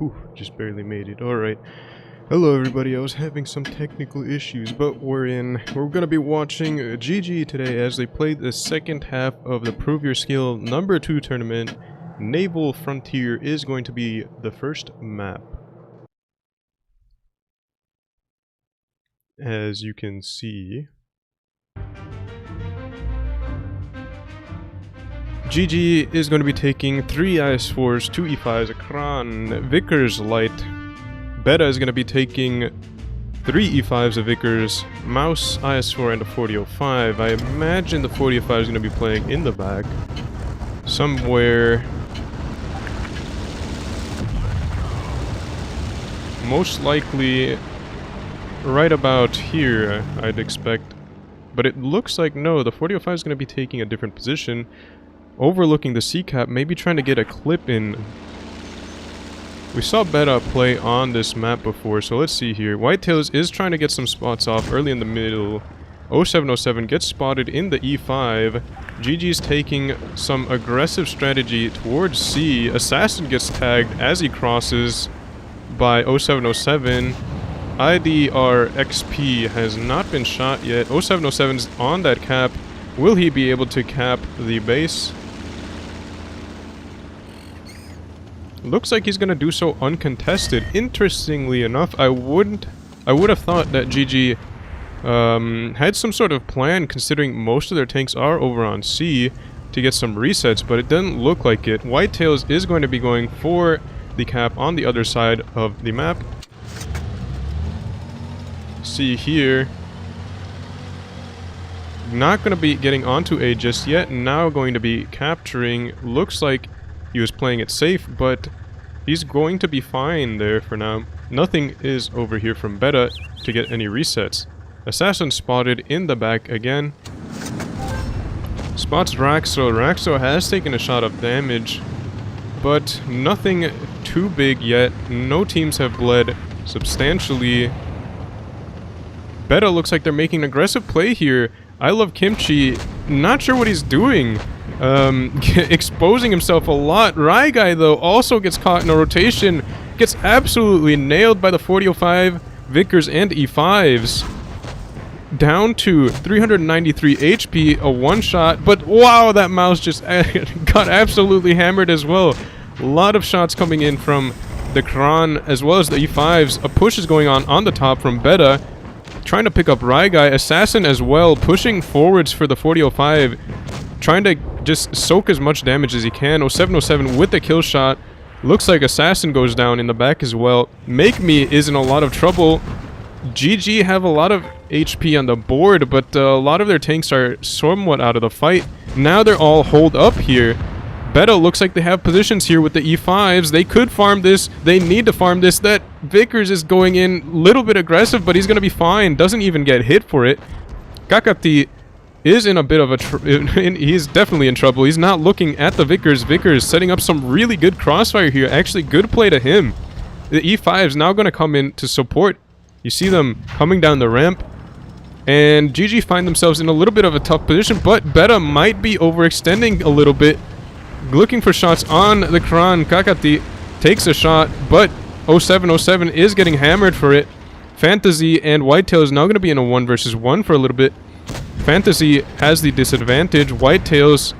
Whew, just barely made it. Alright. Hello everybody, I was having some technical issues, but we're gonna be watching GG today as they play the second half of the Prove Your Skill #2 tournament. Naval Frontier is going to be the first map. As you can see, GG is going to be taking 3 IS-4s, 2 E5s, a Kran, Vickers Light. Beta is going to be taking 3 E5s, a Vickers, Mouse, IS-4, and a 4005. I imagine the 4005 is going to be playing in the back. Somewhere. Most likely right about here, I'd expect. But it looks like no, the 4005 is going to be taking a different position. Overlooking the C-cap, maybe trying to get a clip in. We saw Beta play on this map before, so let's see here. Whitetails is trying to get some spots off early in the middle. 0707 gets spotted in the E5. GG's taking some aggressive strategy towards C. Assassin gets tagged as he crosses by 0707. IDR XP has not been shot yet. 0707's on that cap. Will he be able to cap the base? Looks like he's gonna do so uncontested. Interestingly enough, I would have thought that GG had some sort of plan, considering most of their tanks are over on C to get some resets, but it doesn't look like it. Whitetails is going to be going for the cap on the other side of the map. See here. Not going to be getting onto A just yet. Now going to be capturing. Looks like he was playing it safe, but he's going to be fine there for now. Nothing is over here from Beta to get any resets. Assassin spotted in the back again. Spots Raxo. Raxo has taken a shot of damage, but nothing too big yet. No teams have bled substantially. Beta looks like they're making an aggressive play here. I love Kimchi. Not sure what he's doing. Exposing himself a lot. Rai Guy, though, also gets caught in a rotation. Gets absolutely nailed by the 4005, Vickers, and E5s. Down to 393 HP, a one-shot. But wow, that mouse just got absolutely hammered as well. A lot of shots coming in from the Kran as well as the E5s. A push is going on the top from Beta. Trying to pick up Rai Guy. Assassin as well, pushing forwards for the 4005. Trying to just soak as much damage as he can. 0707 with the kill shot. Looks like Assassin goes down in the back as well. Make Me is in a lot of trouble. GG have a lot of HP on the board, but a lot of their tanks are somewhat out of the fight. Now they're all holed up here. Beta looks like they have positions here with the E5s. They could farm this. They need to farm this. That Vickers is going in a little bit aggressive, but he's going to be fine. Doesn't even get hit for it. Kakati is in a bit of a he's definitely in trouble. He's not looking at the Vickers. Vickers setting up some really good crossfire here. Actually, good play to him. The E5's now going to come in to support. You see them coming down the ramp. And GG find themselves in a little bit of a tough position, but Beta might be overextending a little bit. Looking for shots on the Kran. Kakati takes a shot, but 0707 is getting hammered for it. Fantasy and Whitetail is now going to be in a 1 versus 1 for a little bit. Fantasy has the disadvantage. Whitetails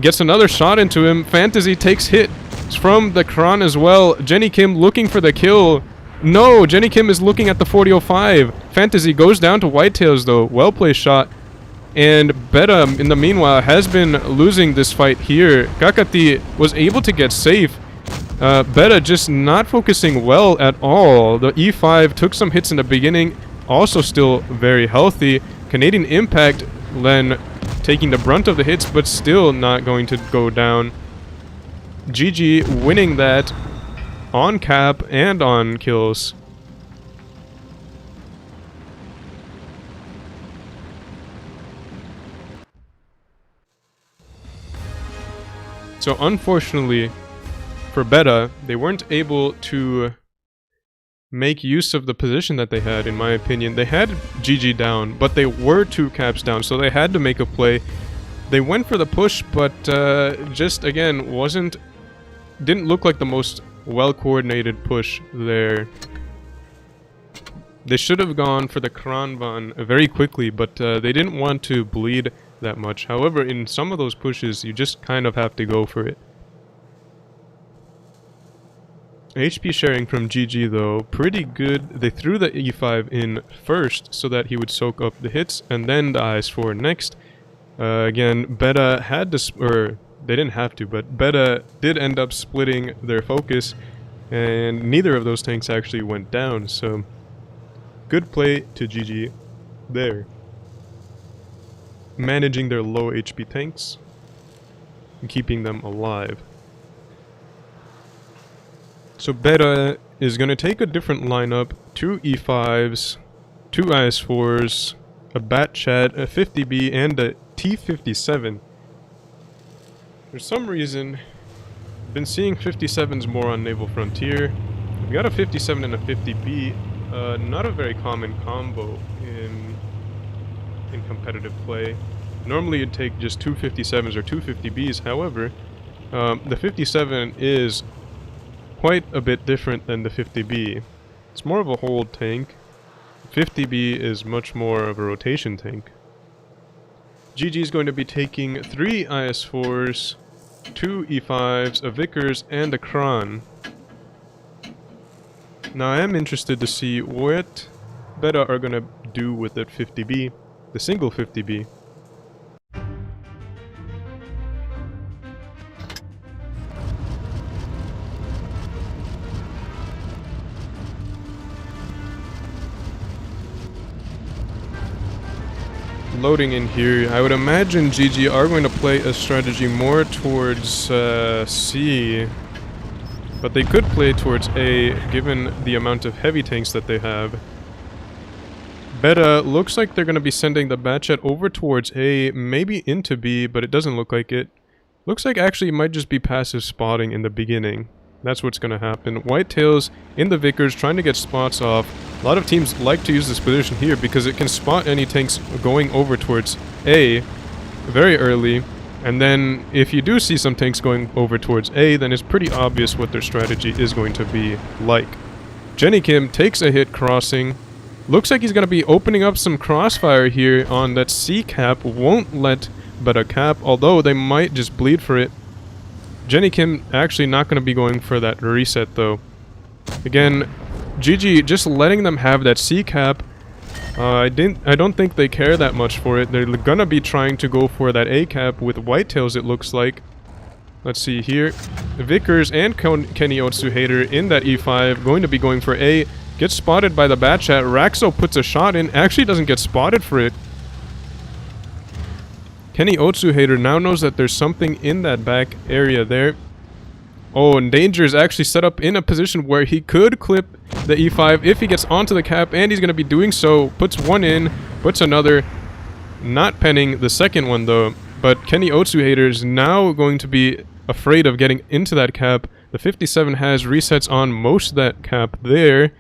gets another shot into him. Fantasy takes hit from the Kran as well. Jenny Kim looking for the kill. No, Jenny Kim is looking at the 4005. Fantasy goes down to Whitetails though. Well placed shot. And Beta, in the meanwhile, has been losing this fight here. Kakati was able to get safe. Beta just not focusing well at all. The E5 took some hits in the beginning. Also still very healthy. Canadian Impact then taking the brunt of the hits, but still not going to go down. GG winning that on cap and on kills. So unfortunately for Beta, they weren't able to make use of the position that they had, in my opinion. They had GG down, but they were 2 caps down, so they had to make a play. They went for the push, but just, again, didn't look like the most well-coordinated push there. They should have gone for the Kranvan very quickly, but they didn't want to bleed that much. However, in some of those pushes, you just kind of have to go for it. HP sharing from GG though, pretty good. They threw the E5 in first so that he would soak up the hits, and then the IS-4 next. Again, Beta had to, or they didn't have to, but Beta did end up splitting their focus, and neither of those tanks actually went down, so good play to GG there. Managing their low HP tanks and keeping them alive. So Beta is going to take a different lineup, 2 E5s, 2 IS-4s, a Bat Chat, a 50B, and a T-57. For some reason, I've been seeing 57s more on Naval Frontier. We've got a 57 and a 50B, not a very common combo in competitive play. Normally you'd take just 2 57s or 2 50Bs, however, the 57 is quite a bit different than the 50B. It's more of a hold tank. 50B is much more of a rotation tank. GG is going to be taking 3 IS-4s, 2 E5s, a Vickers, and a Kran. Now I am interested to see what Beta are going to do with that 50B, the single 50B. Loading in here, I would imagine GG are going to play a strategy more towards C, but they could play towards A given the amount of heavy tanks that they have. Beta looks like they're going to be sending the Batchet over towards A, maybe into B, but it doesn't look like it. Looks like actually it might just be passive spotting in the beginning. That's what's going to happen. Whitetails in the Vickers trying to get spots off. A lot of teams like to use this position here because it can spot any tanks going over towards A very early. And then if you do see some tanks going over towards A, then it's pretty obvious what their strategy is going to be like. Jenny Kim takes a hit crossing. Looks like he's going to be opening up some crossfire here on that C cap. Won't let Beta cap, although they might just bleed for it. Jenny Kim actually not going to be going for that reset though. Again, GG just letting them have that C cap. I don't think they care that much for it. They're gonna be trying to go for that A cap with Whitetails, it looks like. Let's see here. Vickers and Kenny Otsuhater in that E5 going to be going for A. Gets spotted by the Batchat. Raxo puts a shot in. Actually doesn't get spotted for it. Kenny Otsuhater now knows that there's something in that back area there. Oh, and Danger is actually set up in a position where he could clip the E5 if he gets onto the cap, and he's going to be doing so. Puts one in, puts another. Not penning the second one though, but Kenny Otsuhater is now going to be afraid of getting into that cap. The 57 has resets on most of that cap there.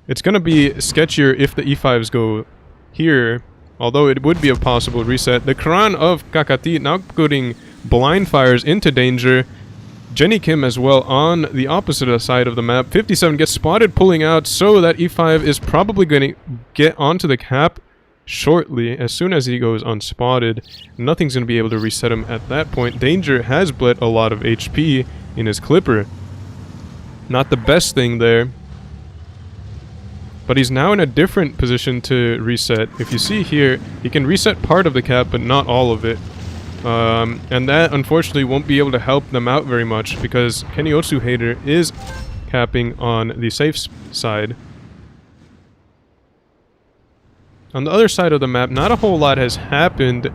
It's going to be sketchier if the E5s go here. Although it would be a possible reset. The Quran of Kakati now putting blind fires into Danger. Jenny Kim as well on the opposite side of the map. 57 gets spotted pulling out, so that E5 is probably going to get onto the cap shortly. As soon as he goes unspotted, nothing's going to be able to reset him at that point. Danger has bled a lot of HP in his Clipper. Not the best thing there. But he's now in a different position to reset. If you see here, he can reset part of the cap, but not all of it. And that, unfortunately, won't be able to help them out very much, because Kenny Otsuhater is capping on the safe side. On the other side of the map, not a whole lot has happened.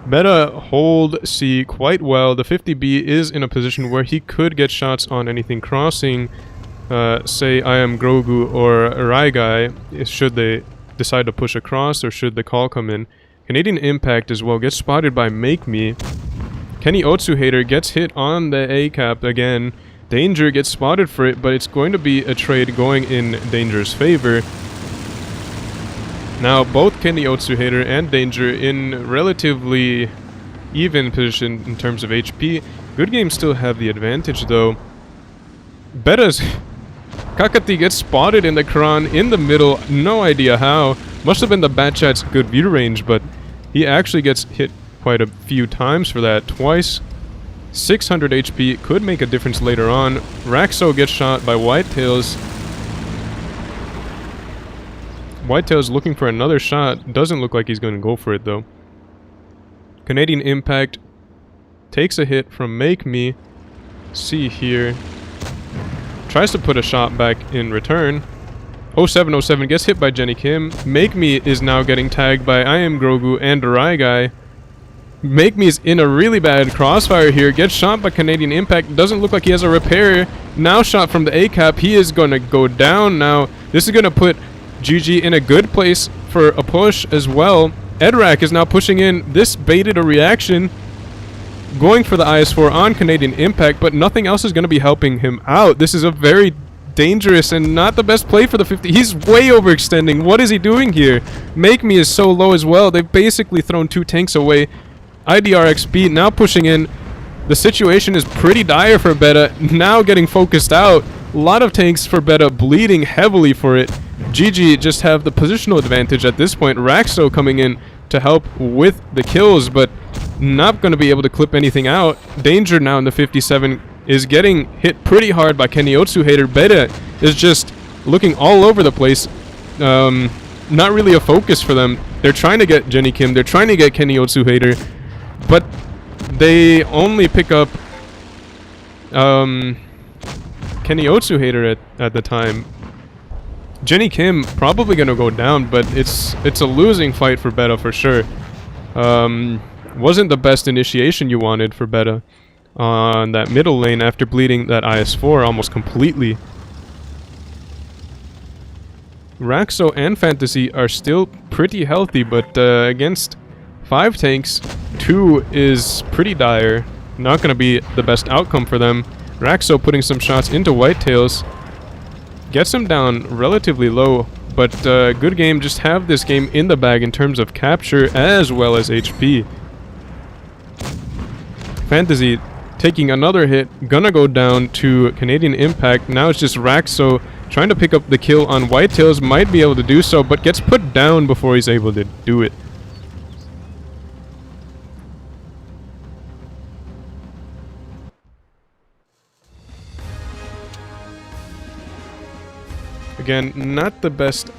Beta hold C quite well. The 50B is in a position where he could get shots on anything crossing. Say I am Grogu or Raigai, should they decide to push across, or should the call come in. Canadian Impact as well gets spotted by Make Me. Kenny Otsuhater gets hit on the A cap again. Danger gets spotted for it, but it's going to be a trade going in Danger's favor. Now both Kenny Otsuhater and Danger in relatively even position in terms of HP. Good Game still have the advantage though. Betta's... Kakati gets spotted in the Kron in the middle. No idea how. Must have been the Batchat's good view range, but he actually gets hit quite a few times for that. Twice. 600 HP. Could make a difference later on. Raxo gets shot by Whitetails. Whitetails looking for another shot. Doesn't look like he's going to go for it, though. Canadian Impact takes a hit from Make Me. See here. Tries to put a shot back in return. 0707 gets hit by Jenny Kim. Make Me is now getting tagged by I Am Grogu and Rai Guy. Make Me is in a really bad crossfire here. Gets shot by Canadian Impact. Doesn't look like he has a repair. Now shot from the A-cap. He is going to go down now. This is going to put GG in a good place for a push as well. Edrak is now pushing in. This baited a reaction. Going for the IS-4 on Canadian Impact, but nothing else is going to be helping him out. This is a very dangerous and not the best play for the 50. He's way overextending. What is he doing here? Make Me is so low as well. They've basically thrown 2 tanks away. IDRXB now pushing in. The situation is pretty dire for Beta. Now getting focused out. A lot of tanks for Beta, bleeding heavily for it. GG just have the positional advantage at this point. Raxo coming in to help with the kills, but not going to be able to clip anything out. Danger now in the 57 is getting hit pretty hard by Kennyotsu Hater. Beta is just looking all over the place. Not really a focus for them. They're trying to get Jenny Kim. They're trying to get Kennyotsu Hater. But they only pick up Kennyotsu Hater at the time. Jenny Kim probably going to go down, but it's a losing fight for Beta for sure. Wasn't the best initiation you wanted for Beta on that middle lane after bleeding that IS-4 almost completely. Raxo and Fantasy are still pretty healthy, but against 5 tanks, 2 is pretty dire. Not going to be the best outcome for them. Raxo putting some shots into Whitetails. Gets him down relatively low, but good game. Just have this game in the bag in terms of capture as well as HP. Fantasy taking another hit, gonna go down to Canadian Impact. Now it's just Raxo trying to pick up the kill on Whitetails. Might be able to do so, but gets put down before he's able to do it. Again, not the best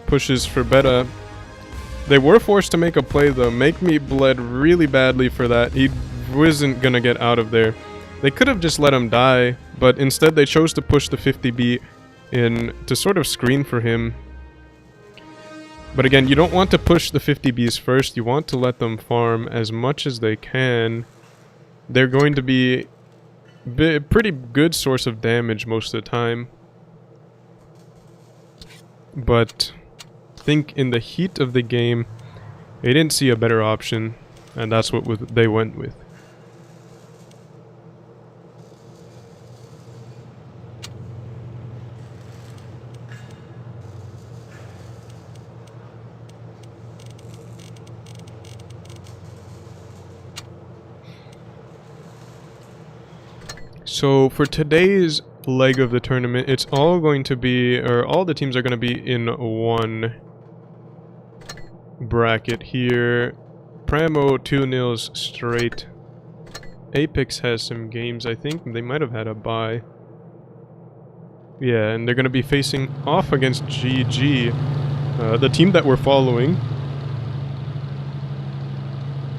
pushes for Beta. They were forced to make a play though. Make Me bled really badly for that. He wasn't gonna get out of there. They could have just let him die, but instead they chose to push the 50B in to sort of screen for him. But again, you don't want to push the 50Bs first. You want to let them farm as much as they can. They're going to be a pretty good source of damage most of the time. But I think in the heat of the game, they didn't see a better option, and that's what they went with. So for today's leg of the tournament, it's all going to be, or all the teams are going to be in one bracket here. Primo 2-0 straight. Apex has some games, I think. They might have had a bye. Yeah, and they're going to be facing off against GG, the team that we're following.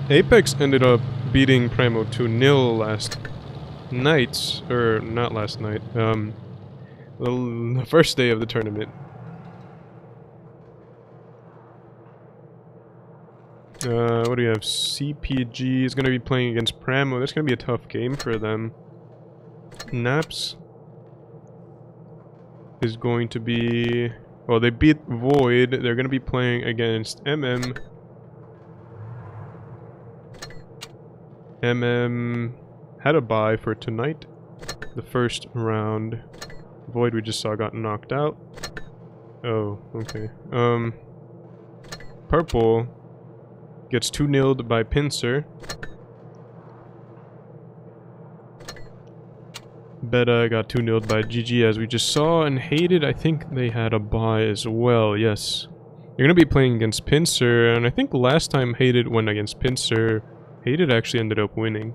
Apex ended up beating Primo 2-0 last night, or not last night, the first day of the tournament. What do we have? CPG is going to be playing against Primo. That's going to be a tough game for them. Naps is going to be... Well, they beat Void. They're going to be playing against MM. MM had a bye for tonight. The first round. Void we just saw got knocked out. Oh, okay. Purple gets 2-0'd by Pincer. Beta got 2-0'd by GG, as we just saw, and Hated, I think they had a bye as well, yes. You're going to be playing against Pincer, and I think last time Hated went against Pincer, Hated actually ended up winning.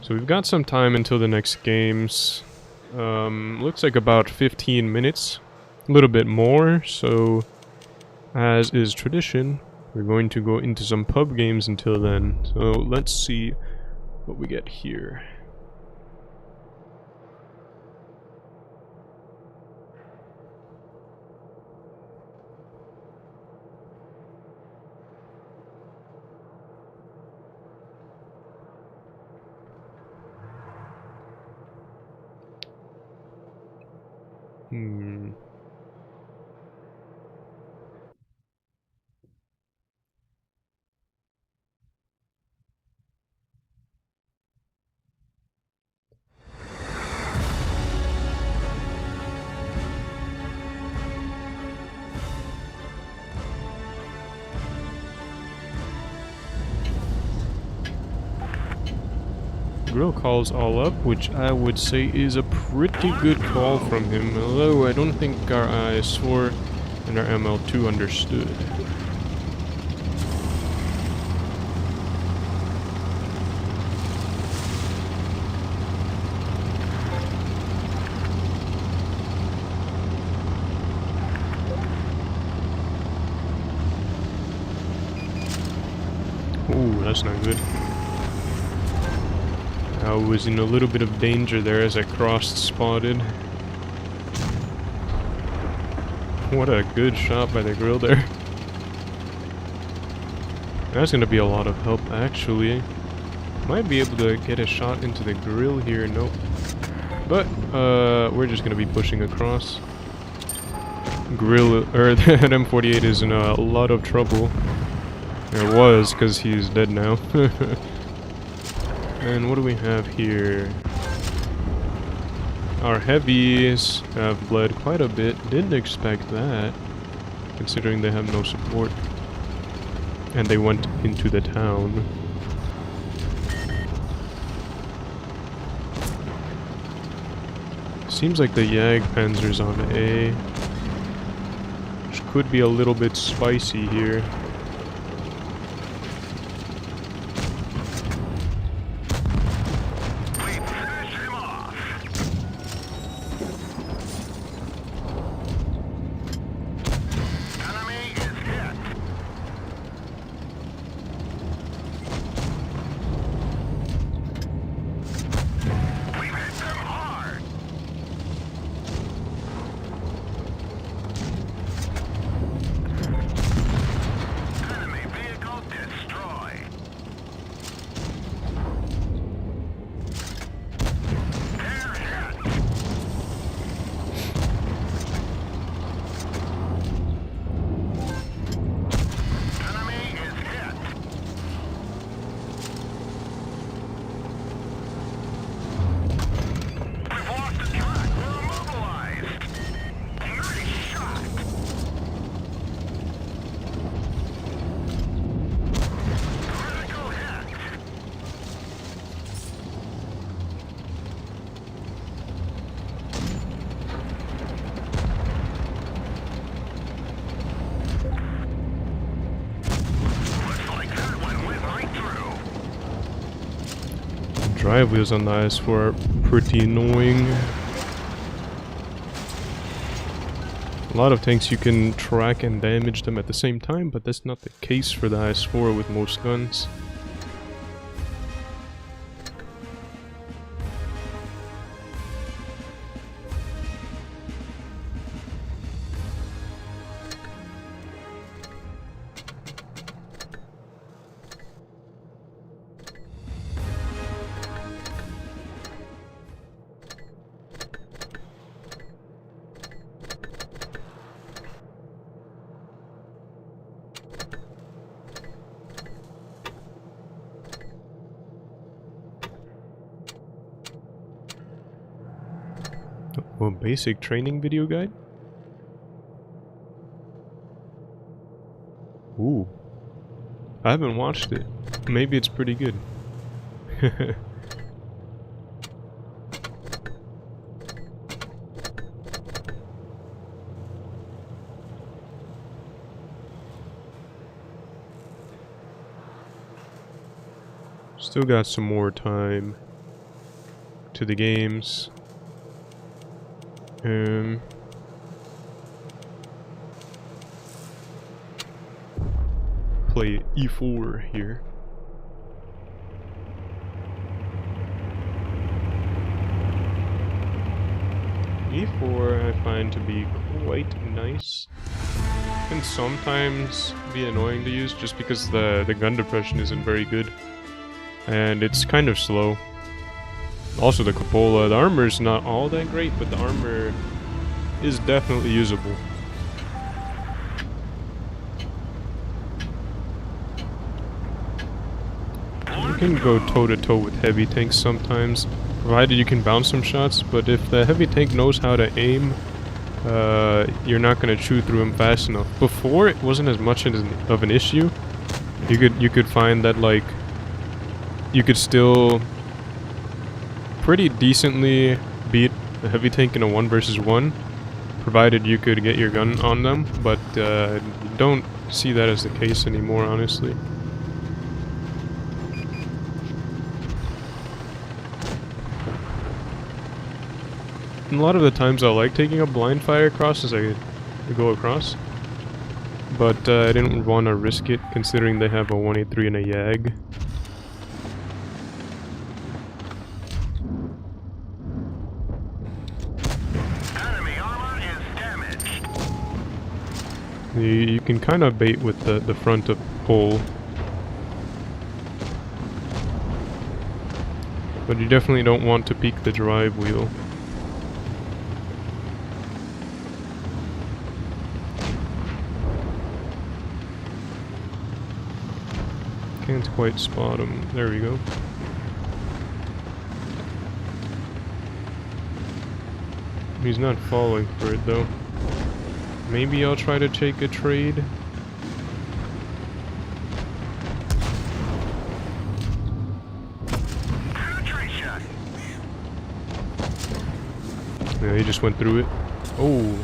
So we've got some time until the next games. Looks like about 15 minutes. A little bit more, so as is tradition, we're going to go into some pub games until then. So let's see what we get here. Grill calls all up, which I would say is a pretty good call from him, although I don't think our IS4 and our ML2 understood. Ooh, that's not good. I was in a little bit of danger there as I crossed spotted. What a good shot by the grill there. That's gonna be a lot of help actually. Might be able to get a shot into the grill here, nope. But we're just gonna be pushing across. Grill, or that M48 is in a lot of trouble. Or was, because he's dead now. And what do we have here? Our heavies have bled quite a bit. Didn't expect that, considering they have no support. And they went into the town. Seems like the Jagdpanzer's on A, which could be a little bit spicy here. Drive wheels on the IS4 are pretty annoying. A lot of tanks you can track and damage them at the same time, but that's not the case for the IS4 with most guns. Well, basic training video guide? Ooh. I haven't watched it. Maybe it's pretty good. Still got some more time to the games. Play E4 here. E4 I find to be quite nice. Can sometimes be annoying to use just because the gun depression isn't very good. And it's kind of slow. Also the cupola, the armor is not all that great, but the armor is definitely usable. You can go toe-to-toe with heavy tanks sometimes, provided you can bounce some shots, but if the heavy tank knows how to aim, you're not going to chew through him fast enough. Before, it wasn't as much of an issue. You could find that, like, you could still pretty decently beat a heavy tank in a 1 versus 1, provided you could get your gun on them, but don't see that as the case anymore, honestly. And a lot of the times I like taking a blind fire across as I go across, but I didn't want to risk it considering they have a 183 and a YAG. Enemy armor is damaged. You can kind of bait with the front of pole, but you definitely don't want to peek the drive wheel. Can't quite spot him. There we go. He's not falling for it though. Maybe I'll try to take a trade. Yeah, he just went through it. Oh.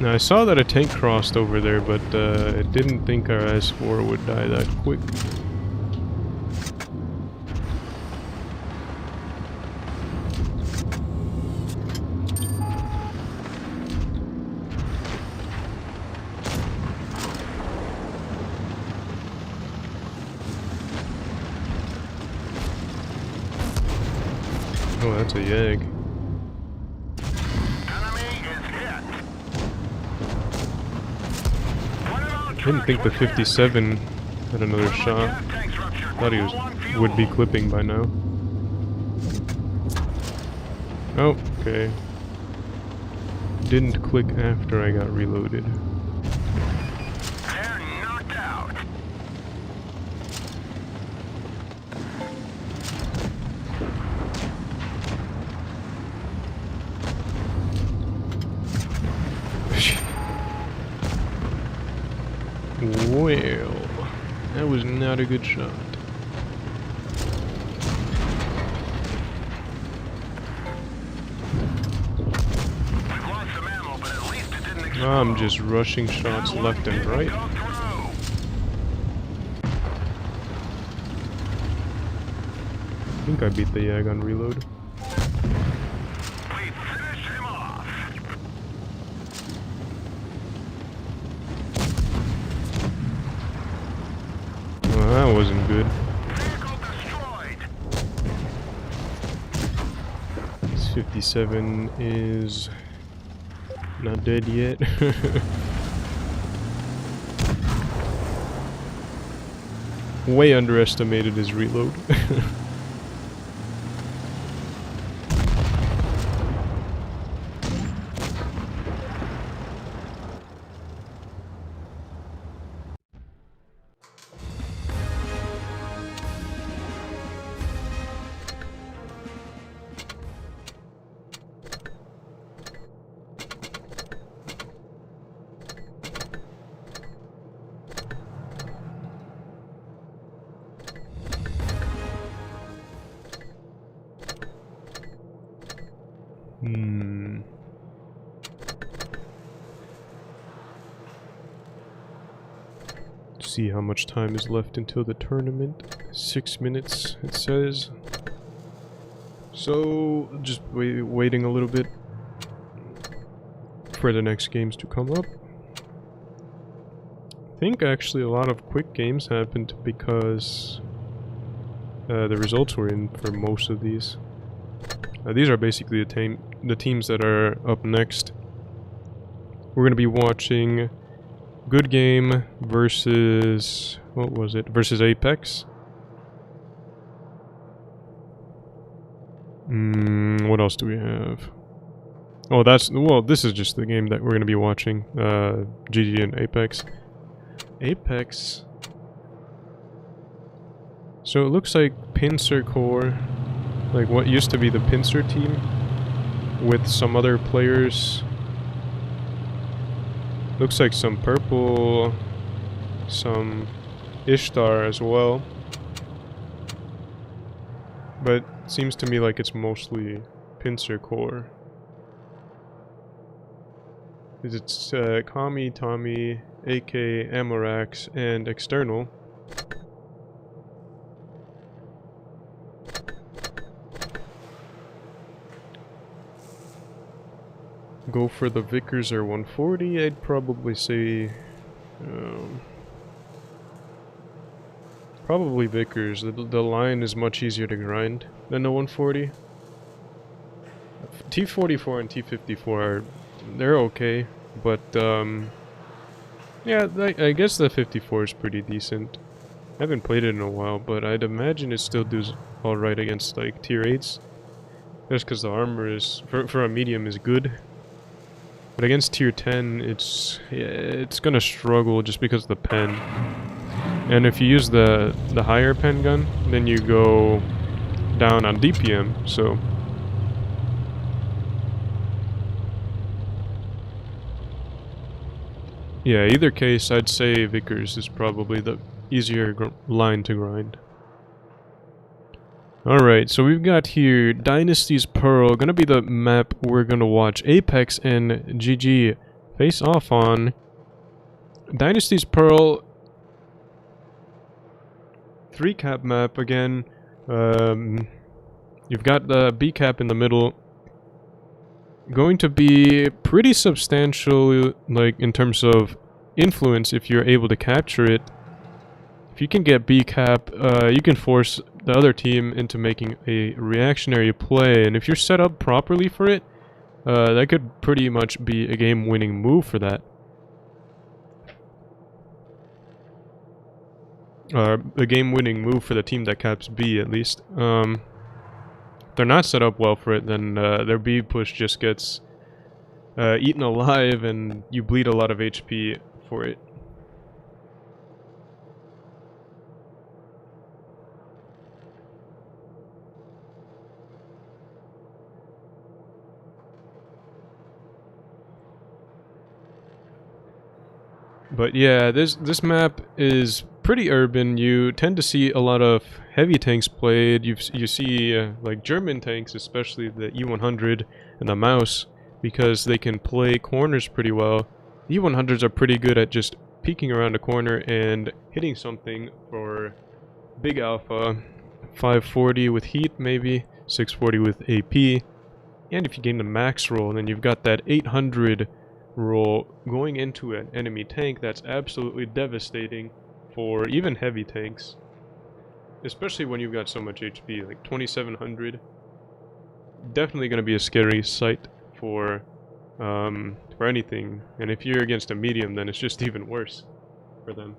Now I saw that a tank crossed over there, but I didn't think our S4 would die that quick. Oh, that's a YAG. I didn't think the 57 had another shot. Thought he would be clipping by now. Oh, okay. Didn't click after I got reloaded. They're knocked out. Well, that was not a good shot. We've lost some ammo, but at least it didn't explode. I'm just rushing shots left and right. I think I beat the YAG on reload. We finished him off. Well, that wasn't good. Vehicle destroyed. This 57 is not dead yet. Way underestimated his reload. See how much time is left until the tournament. 6 minutes, it says. So, just waiting a little bit for the next games to come up. I think actually a lot of quick games happened because the results were in for most of these. These are basically the teams that are up next. We're going to be watching Good Game versus... what was it? Versus Apex. What else do we have? Oh, well, this is just the game that we're going to be watching. GG and Apex. Apex. So it looks like Pincer Core, like what used to be the Pincer team, with some other players. Looks like some purple, some Ishtar as well. But seems to me like it's mostly Pincer Core. It's Kami, Tommy, AK, Amorax, and External. Go for the Vickers or 140, I'd probably say... probably Vickers. The line is much easier to grind than the 140. T44 and T54 are... they're okay, but yeah, I guess the 54 is pretty decent. I haven't played it in a while, but I'd imagine it still does alright against like tier 8s. Just because the armor is, for a medium, is good. But against tier 10, it's gonna struggle just because of the pen. And if you use the higher pen gun, then you go down on DPM, so... yeah, either case, I'd say Vickers is probably the easier line to grind. Alright, so we've got here Dynasty's Pearl, gonna be the map we're gonna watch Apex and GG face off on. Dynasty's Pearl, 3-cap map again. You've got the B-cap in the middle. Going to be pretty substantial, like, in terms of influence if you're able to capture it. If you can get B-cap, you can force the other team into making a reactionary play, and if you're set up properly for it, that could pretty much be a game-winning move for that. A game-winning move for the team that caps B, at least. If they're not set up well for it, then their B push just gets eaten alive, and you bleed a lot of HP for it. But yeah, this map is pretty urban. You tend to see a lot of heavy tanks played. You see like German tanks, especially the E100 and the Mouse, because they can play corners pretty well. The E100s are pretty good at just peeking around a corner and hitting something for big alpha. 540 with heat, maybe 640 with AP, and if you gain the max roll, then you've got that 800 roll going into an enemy tank. That's absolutely devastating for even heavy tanks, especially when you've got so much HP, like 2700. Definitely going to be a scary sight for anything, and if you're against a medium, then it's just even worse for them.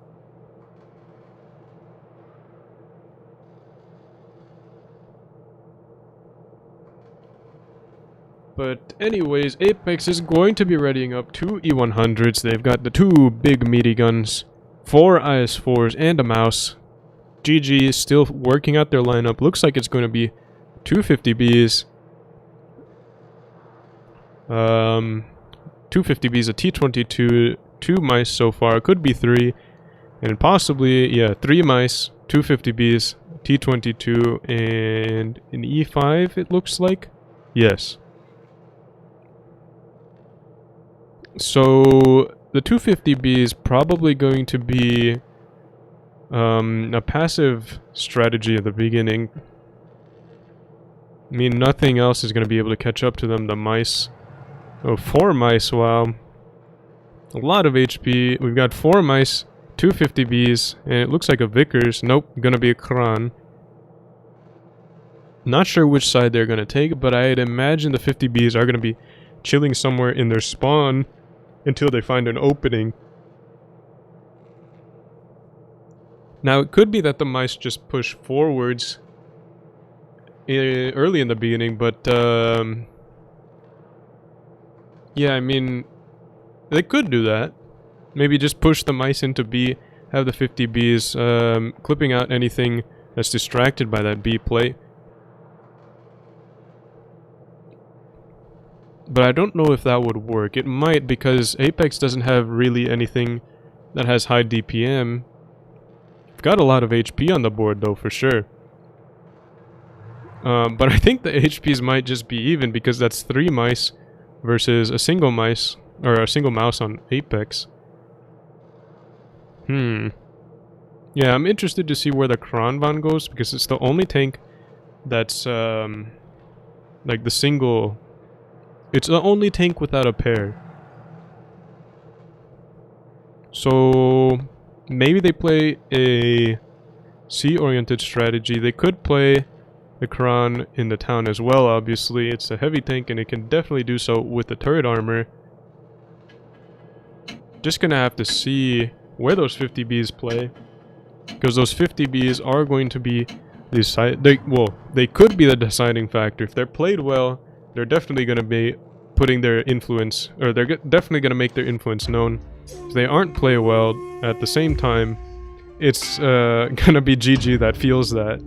But anyways, Apex is going to be readying up 2 E100s. They've got the 2 big meaty guns, 4 IS-4s, and a Mouse. GG is still working out their lineup. Looks like it's going to be 250Bs. 250Bs, a T22, 2 mice so far. Could be 3. And possibly, yeah, 3 mice, 250Bs, T22, and an E5 it looks like. Yes. So the 250B is probably going to be a passive strategy at the beginning. I mean, nothing else is going to be able to catch up to them. The mice. Oh, 4 mice, wow. A lot of HP. We've got 4 mice, 250Bs, and it looks like a Vickers. Nope, gonna be a Kron. Not sure which side they're gonna take, but I'd imagine the 50Bs are gonna be chilling somewhere in their spawn until they find an opening. Now, it could be that the mice just push forwards early in the beginning, but yeah, I mean, they could do that. Maybe just push the mice into B, have the 50Bs clipping out anything that's distracted by that B play. But I don't know if that would work. It might, because Apex doesn't have really anything that has high DPM. I've got a lot of HP on the board though, for sure. But I think the HPs might just be even, because that's 3 mice versus a single mice, or a single mouse on Apex. Yeah, I'm interested to see where the Kronvan goes, because it's the only tank that's, like the single... It's the only tank without a pair. So maybe they play a C-oriented strategy. They could play the Kron in the town as well, obviously. It's a heavy tank and it can definitely do so with the turret armor. Just gonna have to see where those 50Bs play, because those 50Bs are going to be they could be the deciding factor. If they're played well, they're definitely going to be putting their influence, or they're definitely going to make their influence known. If they aren't played well at the same time, it's going to be GG that feels that.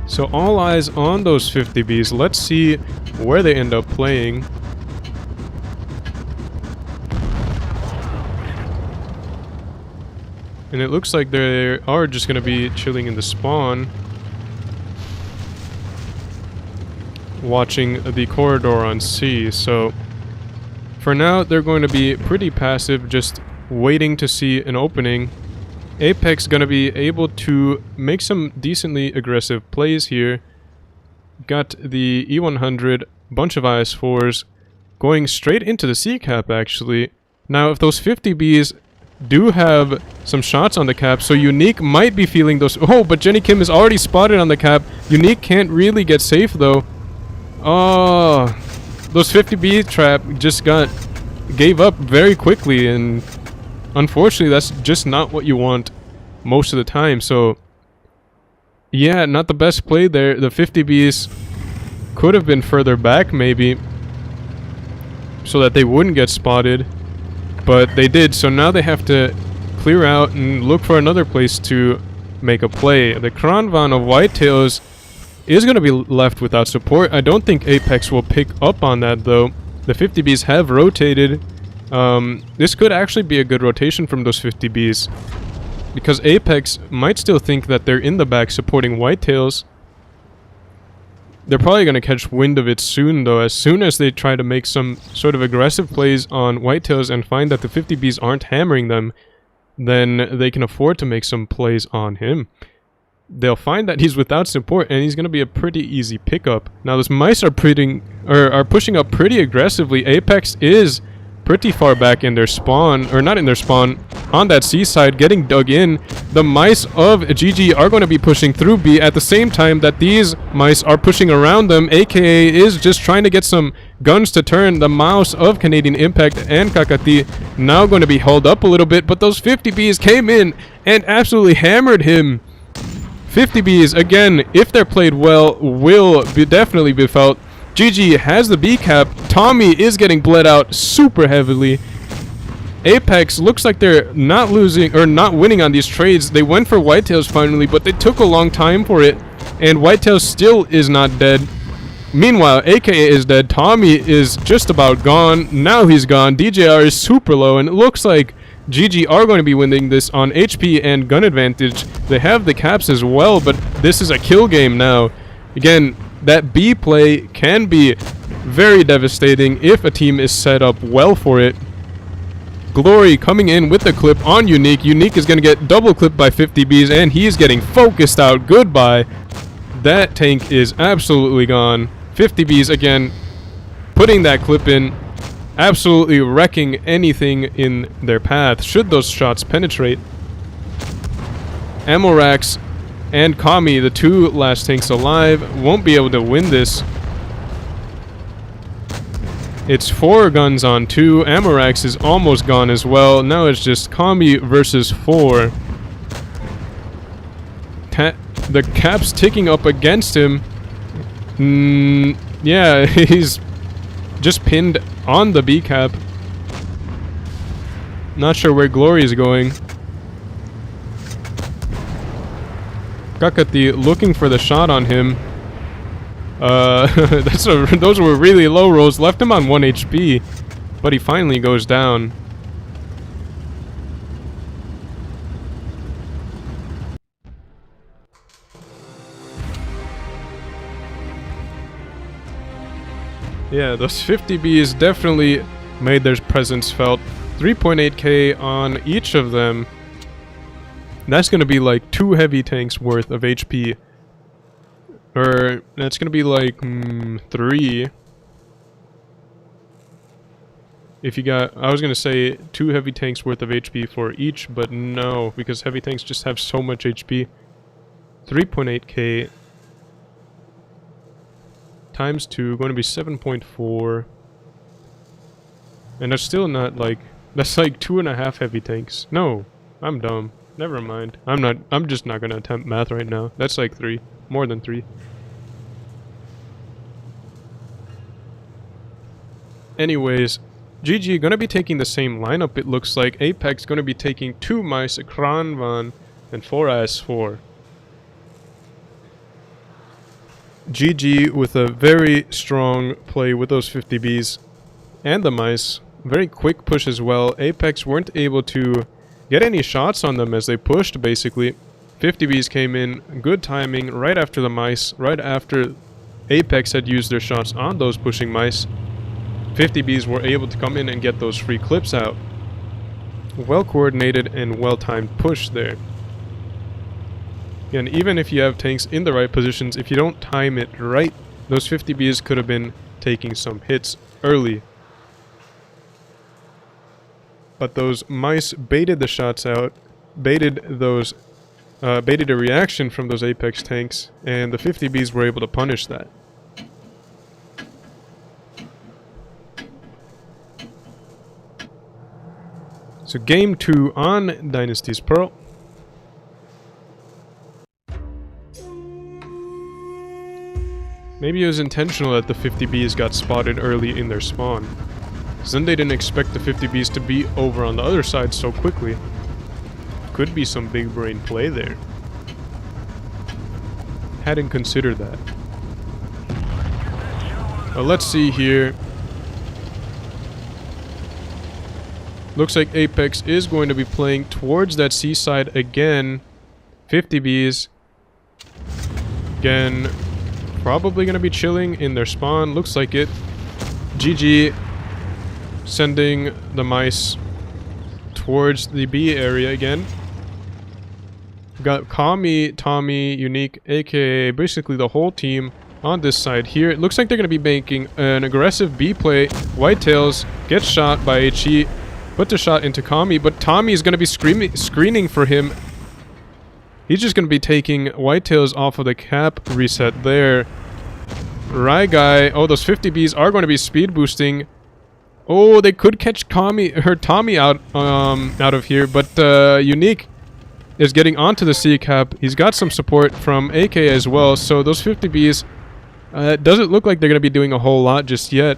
So all eyes on those 50Bs. Let's see where they end up playing. And it looks like they are just going to be chilling in the spawn, watching the corridor on C. So for now, they're going to be pretty passive, just waiting to see an opening. Apex going to be able to make some decently aggressive plays here. Got the E100, bunch of IS4s, going straight into the C-cap, actually. Now, if those 50Bs do have some shots on the cap, so Unique might be feeling those... Oh, but Jenny Kim is already spotted on the cap. Unique can't really get safe, though. Oh, those 50B trap just gave up very quickly, and unfortunately, that's just not what you want most of the time. So, yeah, not the best play there. The 50Bs could have been further back, maybe, so that they wouldn't get spotted. But they did, so now they have to clear out and look for another place to make a play. The Kronvan of Whitetails is going to be left without support. I don't think Apex will pick up on that, though. The 50Bs have rotated. This could actually be a good rotation from those 50Bs, because Apex might still think that they're in the back supporting Whitetails. They're probably going to catch wind of it soon, though. As soon as they try to make some sort of aggressive plays on Whitetails and find that the 50Bs aren't hammering them, then they can afford to make some plays on him. They'll find that he's without support, and he's going to be a pretty easy pickup. Now, those mice are pushing up pretty aggressively. Apex is pretty far back in their spawn, or not in their spawn, on that C side, getting dug in. The mice of GG are going to be pushing through B at the same time that these mice are pushing around them. AKA is just trying to get some guns to turn. The mouse of Canadian Impact and Kakati now going to be held up a little bit, but those 50Bs came in and absolutely hammered him. 50Bs, again, if they're played well, will definitely be felt. GG has the B cap. Tommy is getting bled out super heavily. Apex looks like they're not losing or not winning on these trades. They went for Whitetails finally, but they took a long time for it, and Whitetails still is not dead. Meanwhile, AKA is dead. Tommy is just about gone. Now he's gone. DJR is super low, and it looks like GG are going to be winning this on HP and gun advantage. They have the caps as well, but this is a kill game now. Again, that B play can be very devastating if a team is set up well for it. Glory coming in with the clip on Unique. Unique is going to get double clipped by 50 Bs, and he's getting focused out. Goodbye. That tank is absolutely gone. 50 Bs again, putting that clip in, absolutely wrecking anything in their path should those shots penetrate. Ammo racks and Kami, the two last tanks alive, won't be able to win this. It's 4 guns on 2. Amorax is almost gone as well. Now it's just Kami versus 4. The cap's ticking up against him. Yeah, he's just pinned on the B cap. Not sure where Glory is going. Kakati looking for the shot on him. Those were really low rolls. Left him on 1 HP, but he finally goes down. Yeah, those 50 Bs definitely made their presence felt. 3.8k on each of them. That's gonna be like 2 heavy tanks worth of HP. Or that's gonna be like 3. If you got, I was gonna say 2 heavy tanks worth of HP for each, but no, because heavy tanks just have so much HP. 3.8k times 2, going to be 7.4. And that's still not like, that's like 2.5 heavy tanks. No, I'm dumb. Never mind. I'm just not gonna attempt math right now. That's like 3. More than 3. Anyways, GG gonna be taking the same lineup, it looks like. Apex gonna be taking 2 mice, a Kranvan, and 4 IS4. GG with a very strong play with those 50 Bs and the mice. Very quick push as well. Apex weren't able to get any shots on them as they pushed, basically. 50 Bs came in, good timing, right after the mice, right after Apex had used their shots on those pushing mice. 50 Bs were able to come in and get those free clips out. Well coordinated and well timed push there. And even if you have tanks in the right positions, if you don't time it right, those 50 Bs could have been taking some hits early. But those mice baited the shots out, baited a reaction from those Apex tanks, and the 50 Bs were able to punish that. So game 2 on Dynasty's Pearl. Maybe it was intentional that the 50 Bs got spotted early in their spawn. Because then they didn't expect the 50 Bs to be over on the other side so quickly. Could be some big brain play there. Hadn't considered that. Well, let's see here. Looks like Apex is going to be playing towards that seaside again. 50 Bs. Again, probably going to be chilling in their spawn. Looks like it. GG sending the mice towards the B area again. Got Kami, Tommy, Unique, aka basically the whole team on this side here. It looks like they're going to be making an aggressive B play. Whitetails gets shot by HE. Put the shot into Kami, but Tommy is going to be screening for him. He's just going to be taking Whitetails off of the cap reset there. Right guy. Oh, those 50 Bs are going to be speed boosting. Oh, they could catch Tommy out of here, but Unique is getting onto the C cap. He's got some support from AK as well, so those 50 Bs doesn't look like they're going to be doing a whole lot just yet.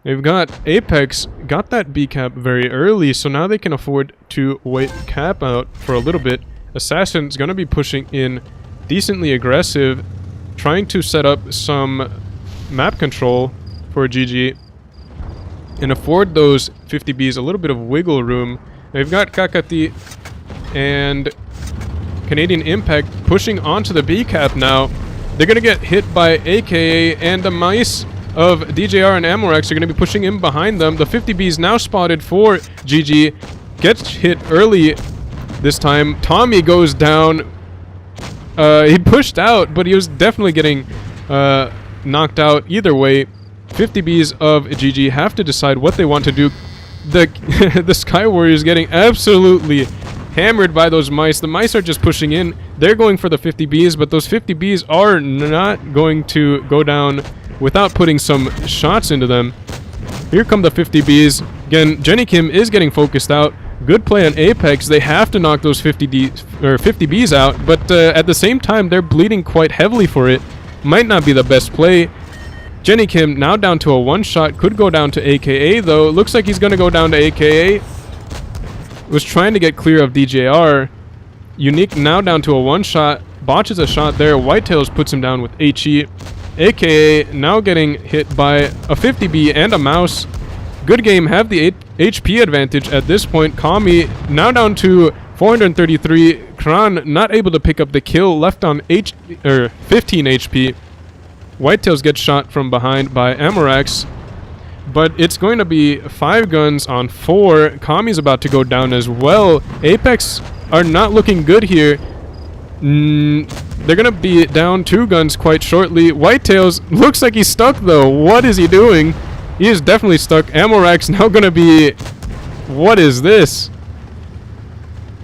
They've got Apex, got that B cap very early, so now they can afford to wait cap out for a little bit. Assassin's gonna be pushing in decently aggressive, trying to set up some map control for GG and afford those 50 Bs a little bit of wiggle room. They've got Kakati and Canadian Impact pushing onto the B cap now. They're going to get hit by AKA, and the mice of DJR and Amorex are going to be pushing in behind them. The 50B is now spotted for GG. Gets hit early this time. Tommy goes down. He pushed out, but he was definitely getting knocked out. Either way, 50Bs of GG have to decide what they want to do. The Sky Warriors getting absolutely hammered by those mice. The mice are just pushing in. They're going for the 50Bs, but those 50Bs are not going to go down without putting some shots into them. Here come the 50Bs. Again, Jenny Kim is getting focused out. Good play on Apex. They have to knock those 50Bs out, but at the same time, they're bleeding quite heavily for it. Might not be the best play. Jenny Kim now down to a one-shot. Could go down to AKA, though. Looks like he's going to go down to AKA. Was trying to get clear of DJR. Unique now down to a one-shot. Botches a shot there. Whitetails puts him down with HE. AKA now getting hit by a 50B and a mouse. Good game, have the HP advantage at this point. Kami now down to 433. Kran not able to pick up the kill, left on 15 HP. Whitetails gets shot from behind by Amorex, but it's going to be 5 guns on 4. Kami's about to go down as well. Apex are not looking good here. They're going to be down 2 guns quite shortly. Whitetails looks like he's stuck though. What is he doing? He is definitely stuck. Amorex now going to be... What is this?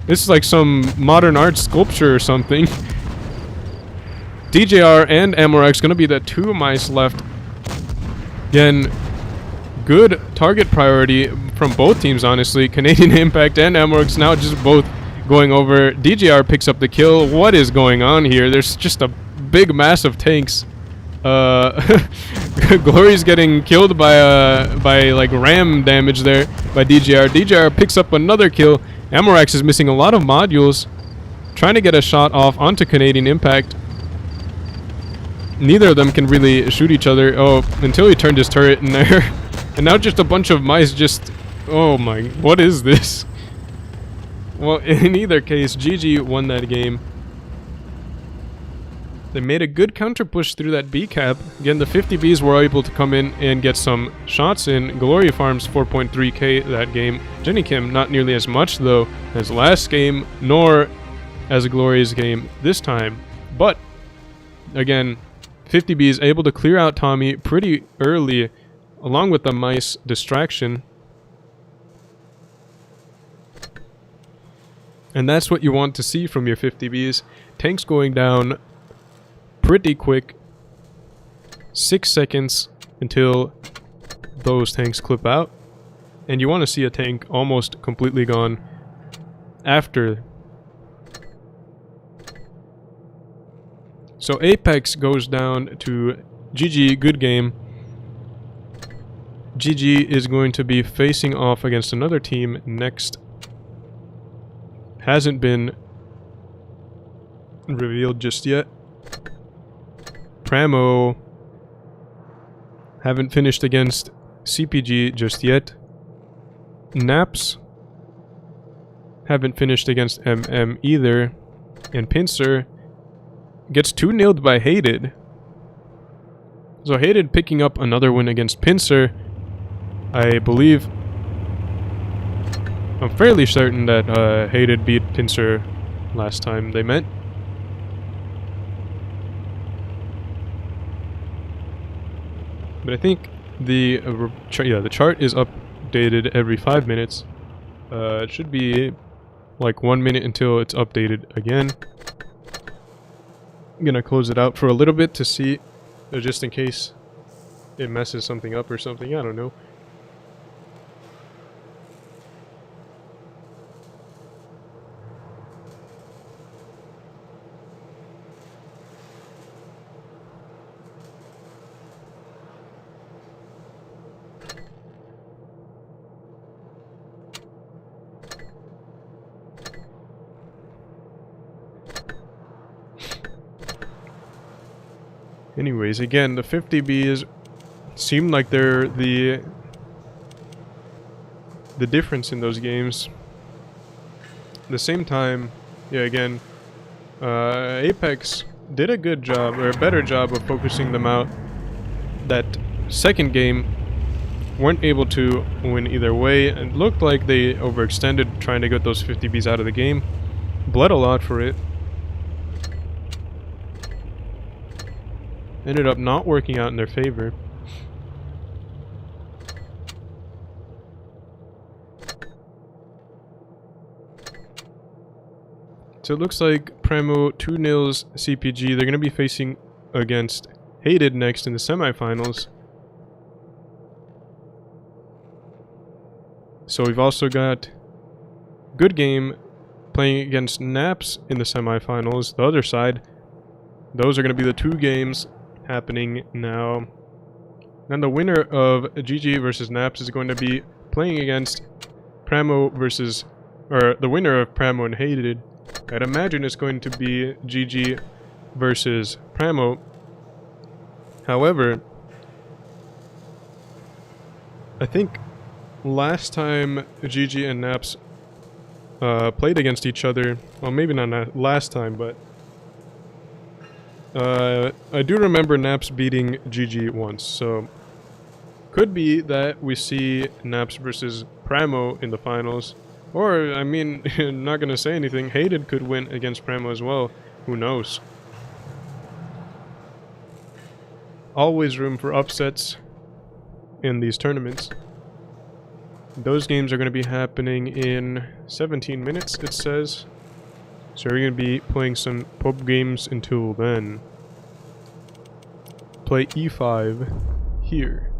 This is like some modern art sculpture or something. DJR and Amorex going to be the 2 mice left. Again, good target priority from both teams, honestly. Canadian Impact and Amorex now just both going over. DJR picks up the kill. What is going on here? There's just a big mass of tanks. Glory's getting killed by like ram damage there by DJR. DJR picks up another kill. Amorex is missing a lot of modules. Trying to get a shot off onto Canadian Impact. Neither of them can really shoot each other. Oh, until he turned his turret in there. And now just a bunch of mice just... Oh my... What is this? Well, in either case, GG won that game. They made a good counter push through that B cap. Again, the 50Bs were able to come in and get some shots in. Glory farms 4.3k that game. Jenny Kim not nearly as much though as last game, nor as Glory's game this time. But again, 50B is able to clear out Tommy pretty early, along with the mice distraction. And that's what you want to see from your 50Bs. Tanks going down pretty quick. 6 seconds until those tanks clip out. And you want to see a tank almost completely gone after. So Apex goes down to GG, good game. GG is going to be facing off against another team next. Hasn't been revealed just yet. Primo haven't finished against CPG just yet. Naps haven't finished against MM either. And Pincer gets 2-0'd by Hated. So Hated picking up another win against Pincer. I believe... I'm fairly certain that Hated beat Pincer last time they met. But I think the chart is updated every 5 minutes. It should be like 1 minute until it's updated again. I'm gonna close it out for a little bit to see, just in case it messes something up or something. I don't know. Anyways, again, the 50Bs seem like they're the difference in those games. At the same time, yeah, again, Apex did a good job, or a better job of focusing them out. That second game, weren't able to win either way. It looked like they overextended trying to get those 50Bs out of the game. Bled a lot for it. Ended up not working out in their favor. So it looks like Primo 2-0 CPG. They're going to be facing against Hated next in the semifinals. So we've also got Good Game playing against Naps in the semifinals. The other side. Those are going to be the two games happening now. And the winner of GG versus Naps is going to be playing against Primo versus... or the winner of Primo and Hated. I'd imagine it's going to be GG versus Primo. However, I think last time GG and Naps played against each other, well, maybe not last time, but I do remember Naps beating GG once, so could be that we see Naps versus Primo in the finals. Or, I mean, not gonna say anything, Hated could win against Primo as well. Who knows? Always room for upsets in these tournaments. Those games are going to be happening in 17 minutes, it says. So we're going to be playing some pub games until then. Play E5 here.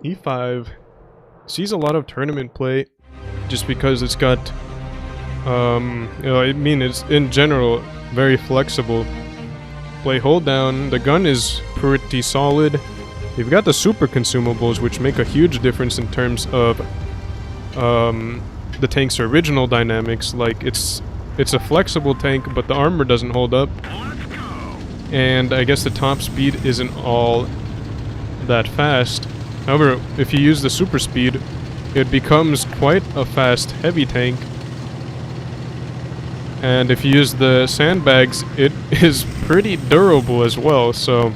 E5 sees a lot of tournament play just because it's got, I mean, it's in general very flexible. Play hold down, the gun is pretty solid. You've got the super consumables, which make a huge difference in terms of the tank's original dynamics. Like, it's a flexible tank, but the armor doesn't hold up. And I guess the top speed isn't all that fast. However, if you use the super speed, it becomes quite a fast heavy tank. And if you use the sandbags, it is pretty durable as well. So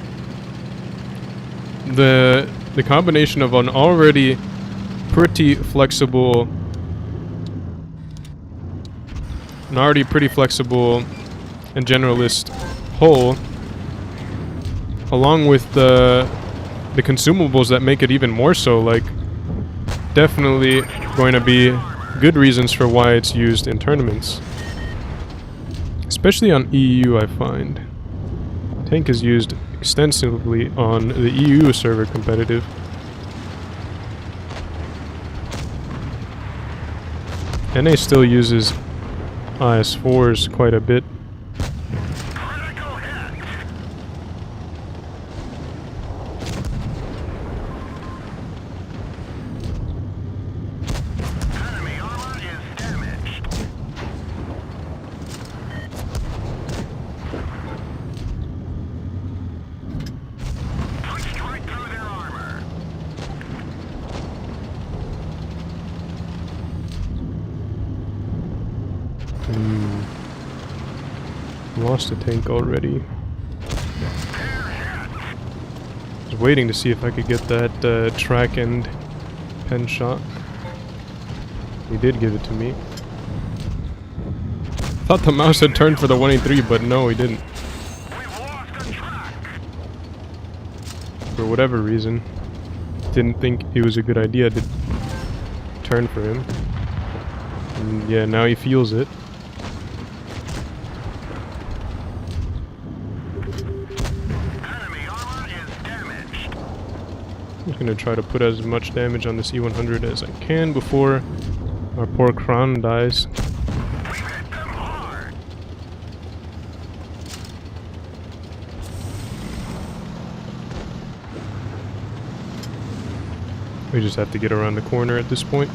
the combination of an already pretty flexible and generalist hull, along with the consumables that make it even more so, like, definitely going to be good reasons for why it's used in tournaments. Especially on EU, I find. Tank is used extensively on the EU server competitive. NA still uses IS-4s quite a bit. Lost a tank already. I was waiting to see if I could get that track and pen shot. He did give it to me. Thought the mouse had turned for the 183, but no, he didn't. For whatever reason, didn't think it was a good idea to turn for him. And yeah, now he feels it. I'm just gonna try to put as much damage on this E100 as I can before our poor Kron dies. We just have to get around the corner at this point.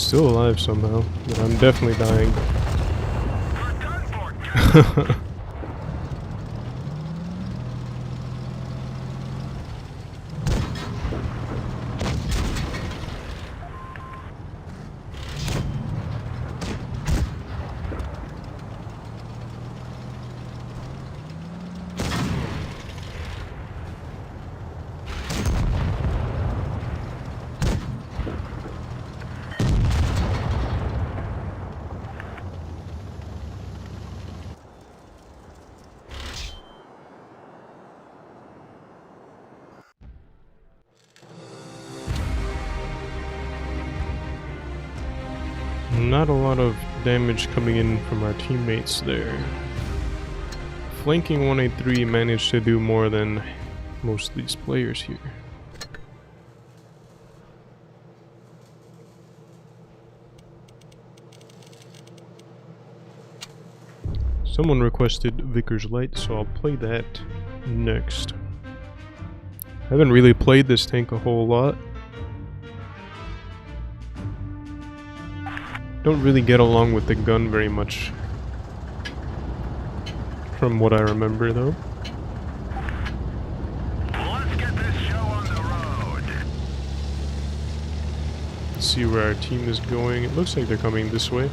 Still alive somehow, but I'm definitely dying. You're done for. Not a lot of damage coming in from our teammates there. Flanking 183 managed to do more than most of these players here. Someone requested Vickers Light, so I'll play that next. Haven't really played this tank a whole lot. Don't really get along with the gun very much, from what I remember though. Let's get this show on the road. Let's see where our team is going. It looks like they're coming this way.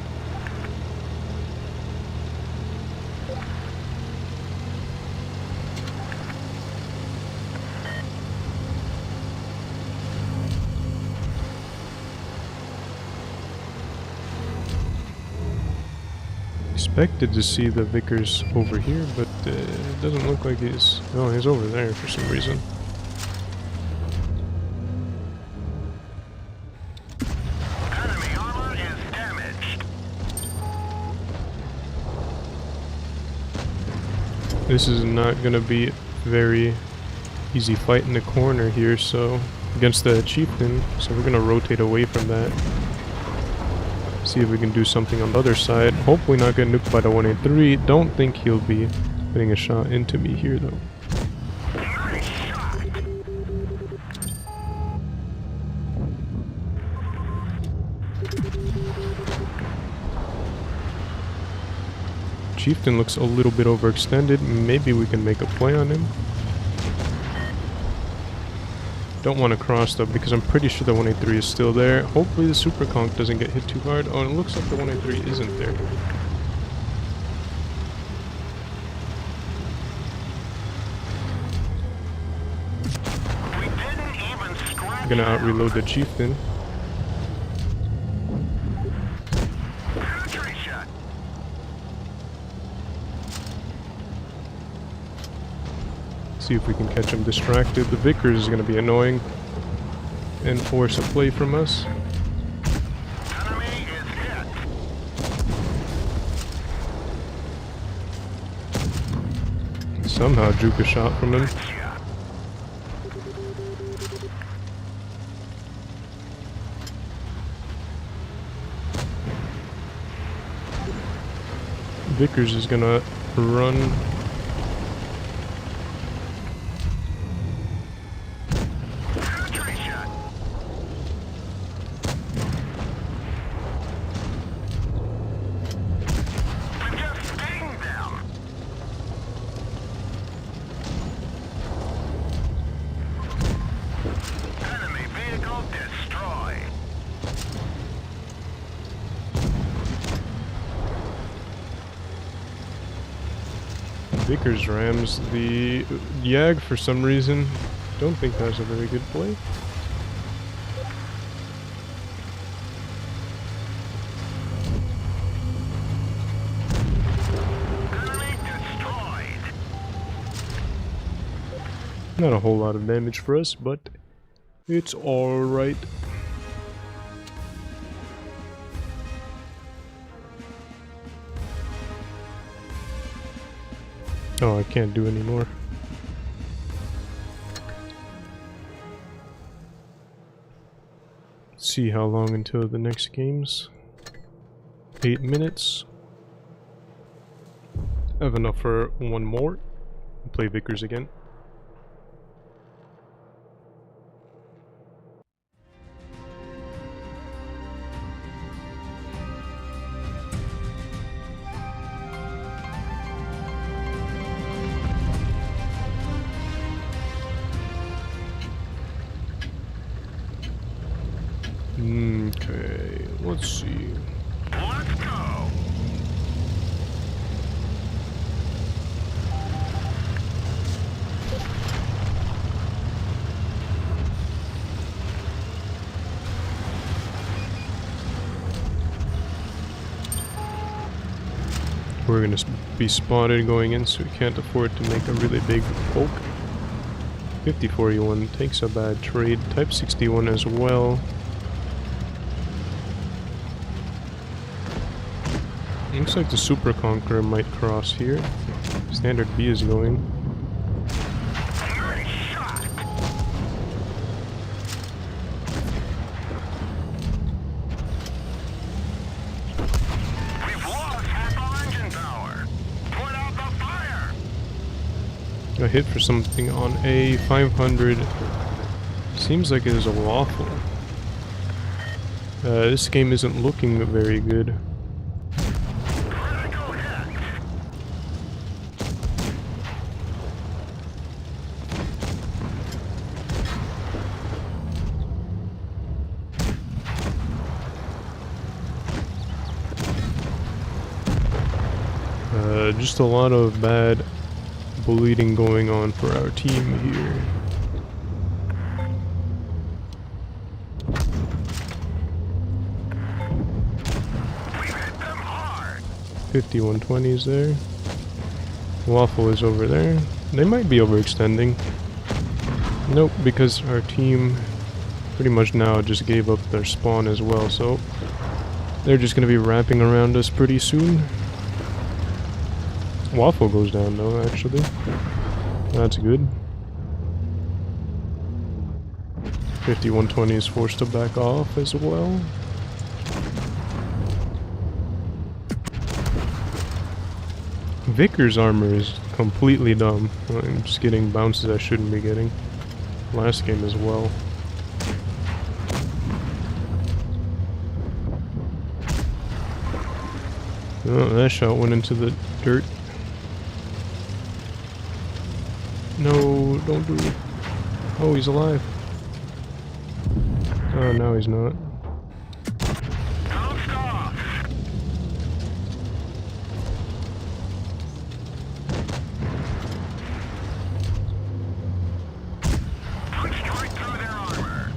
Expected to see the Vickers over here, but it doesn't look like he's... Oh, he's over there for some reason. Enemy armor is damaged. This is not gonna be a very easy fight in the corner here, so... Against the Chieftain, so we're gonna rotate away from that. See if we can do something on the other side. Hopefully not get nuked by the 183. Don't think he'll be putting a shot into me here though. Nice shot. Chieftain looks a little bit overextended. Maybe we can make a play on him. Don't want to cross though, because I'm pretty sure the 183 is still there. Hopefully the super conch doesn't get hit too hard. Oh, and it looks like the 183 isn't there. We didn't even scratch. I'm gonna out-reload the Chieftain. Penetrate shot. See if we can catch him distracted. The Vickers is gonna be annoying and force a play from us. Enemy is hit. Somehow juke a shot from him. Shot. Vickers is gonna run. Penetrate shot. Just sting them. Enemy vehicle destroyed. Vickers rams the Yag for some reason. Don't think that's a very good play. Enemy destroyed. Not a whole lot of damage for us, but it's alright. Oh, I can't do any more. See how long until the next games. 8 minutes. I have enough for one more. Play Vickers again. Let's see. Let's go. We're gonna be spotted going in, so we can't afford to make a really big poke. 5041 takes a bad trade. Type 61 as well. Looks like the Super Conqueror might cross here. Standard B is going. Nice shot. We've lost half our engine power. Put out the fire. A hit for something on A. 500. Seems like it is a waffle. This game isn't looking very good. Critical hit. Just a lot of bad bleeding going on for our team here. We hit them hard. 5120 is there. Waffle is over there. They might be overextending. Nope, because our team pretty much now just gave up their spawn as well, so they're just gonna be wrapping around us pretty soon. Waffle goes down though, actually. That's good. 5120 is forced to back off as well. Vickers' armor is completely dumb. I'm just getting bounces I shouldn't be getting. Last game as well. Oh, that shot went into the dirt. No, don't do it. Oh, he's alive. Oh, no, he's not. Don't stop. Punched right through their armor.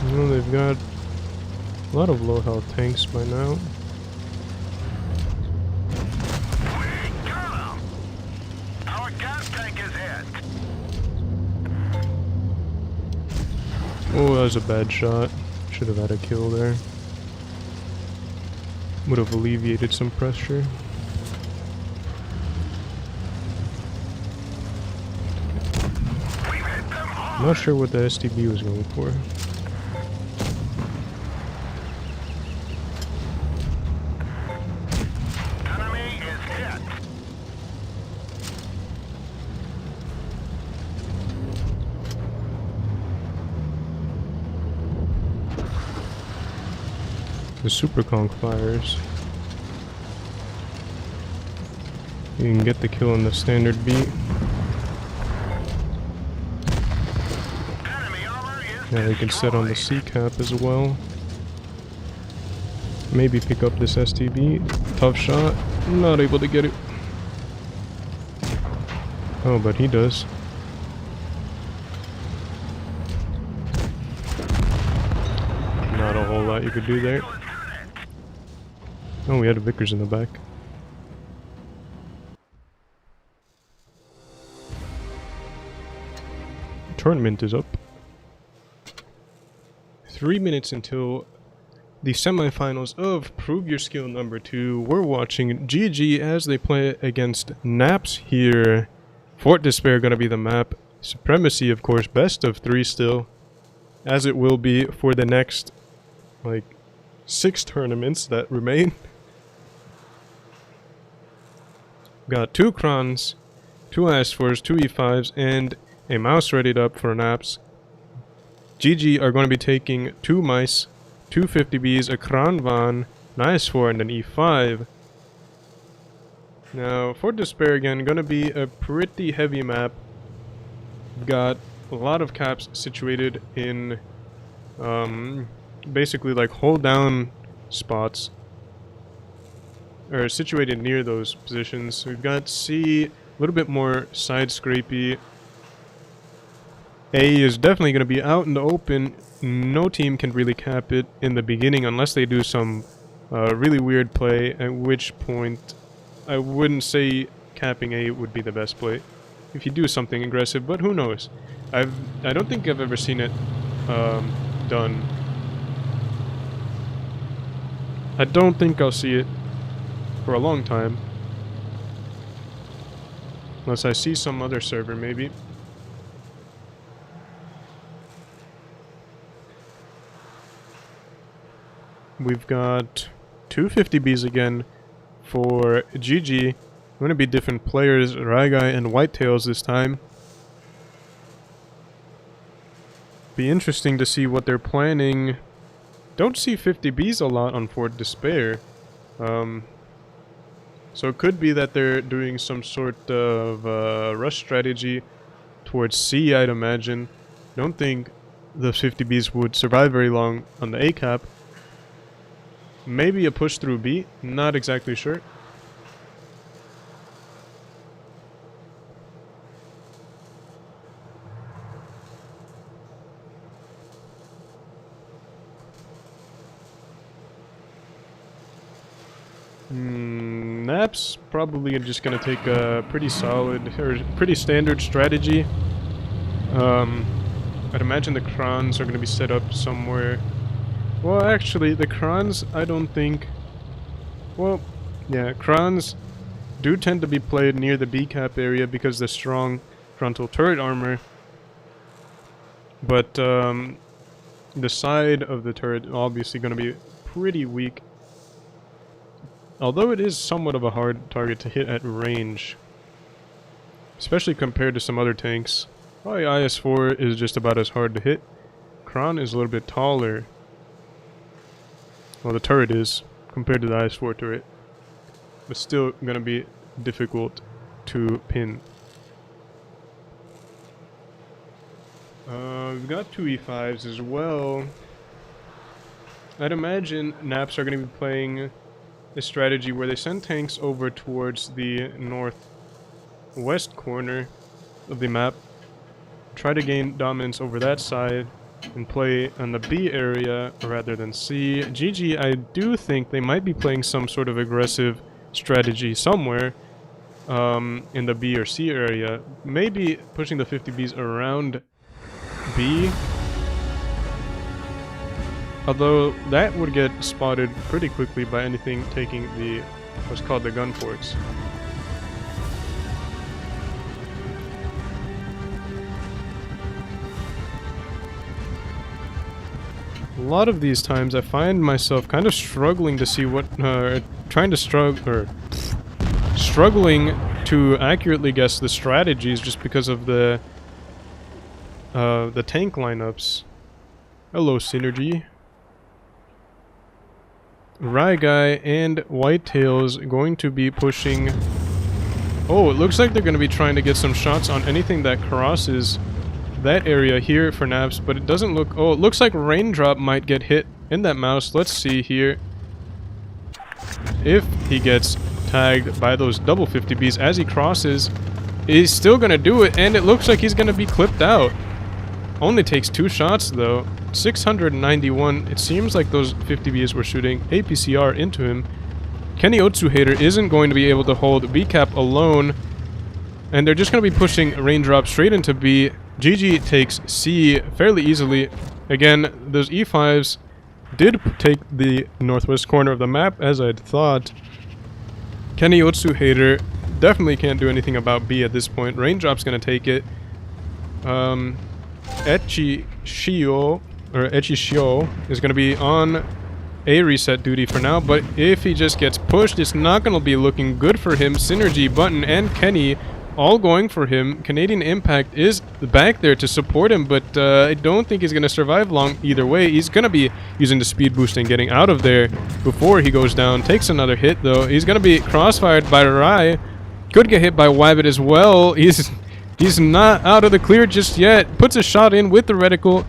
You know, they've got a lot of low health tanks by now. We got 'em. Our gas tank is hit. Oh, that was a bad shot. Should have had a kill there. Would have alleviated some pressure. We hit them hard. Not sure what the STB was going for. Enemy is hit. The Super Conch fires. You can get the kill on the standard B. Enemy armor is Now we can set on the C cap as well. Maybe pick up this STB. Tough shot. Not able to get it. Oh, but he does. Not a whole lot you could do there. Oh, we had a Vickers in the back. Tournament is up. 3 minutes until the semifinals of Prove Your Skill number 2. We're watching GG as they play against Naps here. Fort Despair gonna be the map. Supremacy, of course, best of 3 still, as it will be for the next, like, 6 tournaments that remain. Got 2 crons, 2 IS4s, 2 E5s, and a mouse readied up for naps. GG are going to be taking 2 mice, 2 50Bs, a Kranvan, an IS4, and an E5. Now, Fort Despair again, going to be a pretty heavy map. We've got a lot of caps situated in basically like hold down spots, or situated near those positions. We've got C, a little bit more side scrapey. A is definitely going to be out in the open. No team can really cap it in the beginning unless they do some really weird play, at which point I wouldn't say capping A would be the best play if you do something aggressive, but who knows. I don't think I've ever seen it done. I don't think I'll see it for a long time. Unless I see some other server, maybe. We've got 2 50Bs again for GG. Going to be different players, Ryguy and Whitetails this time. Be interesting to see what they're planning. Don't see 50Bs a lot on Fort Despair. So it could be that they're doing some sort of rush strategy towards C, I'd imagine. Don't think the 50Bs would survive very long on the A cap. Maybe a push through B, not exactly sure. Naps probably just gonna take a pretty solid or pretty standard strategy. I'd imagine the Krans are gonna be set up somewhere. Well, actually, the Krans, I don't think... Well, yeah, Krans do tend to be played near the B-cap area because of the strong frontal turret armor. But, the side of the turret obviously going to be pretty weak. Although it is somewhat of a hard target to hit at range. Especially compared to some other tanks. Probably IS-4 is just about as hard to hit. Kran is a little bit taller. Well, the turret is, compared to the IS-4 turret. But still gonna be difficult to pin. We've got 2 E5s as well. I'd imagine Naps are gonna be playing a strategy where they send tanks over towards the northwest corner of the map. Try to gain dominance over that side. And play on the B area rather than C. GG, I do think they might be playing some sort of aggressive strategy somewhere in the B or C area. Maybe pushing the 50Bs around B. Although that would get spotted pretty quickly by anything taking the what's called the gun forts. A lot of these times I find myself kind of struggling to see what, struggling to accurately guess the strategies just because of the tank lineups. Hello, Synergy. Ryguy and Whitetails going to be pushing... Oh, it looks like they're going to be trying to get some shots on anything that crosses that area here for Naps, but it doesn't look... Oh, it looks like Raindrop might get hit in that mouse. Let's see here. If he gets tagged by those double 50Bs as he crosses, he's still gonna do it, and it looks like he's gonna be clipped out. Only takes 2 shots though. 691. It seems like those 50Bs were shooting APCR into him. Kenny Otsuhater isn't going to be able to hold B-cap alone, and they're just going to be pushing Raindrop straight into B. GG takes C fairly easily. Again, those E5s did take the northwest corner of the map, as I'd thought. Kenny Otsuhater definitely can't do anything about B at this point. Raindrop's going to take it. Echishio is going to be on A reset duty for now, but if he just gets pushed, it's not going to be looking good for him. Synergy, Button, and Kenny all going for him. Canadian Impact is back there to support him, but I don't think he's going to survive long either way. He's going to be using the speed boost and getting out of there before he goes down. Takes another hit, though. He's going to be crossfired by Rai. Could get hit by Wabbit as well. He's not out of the clear just yet. Puts a shot in with the reticle.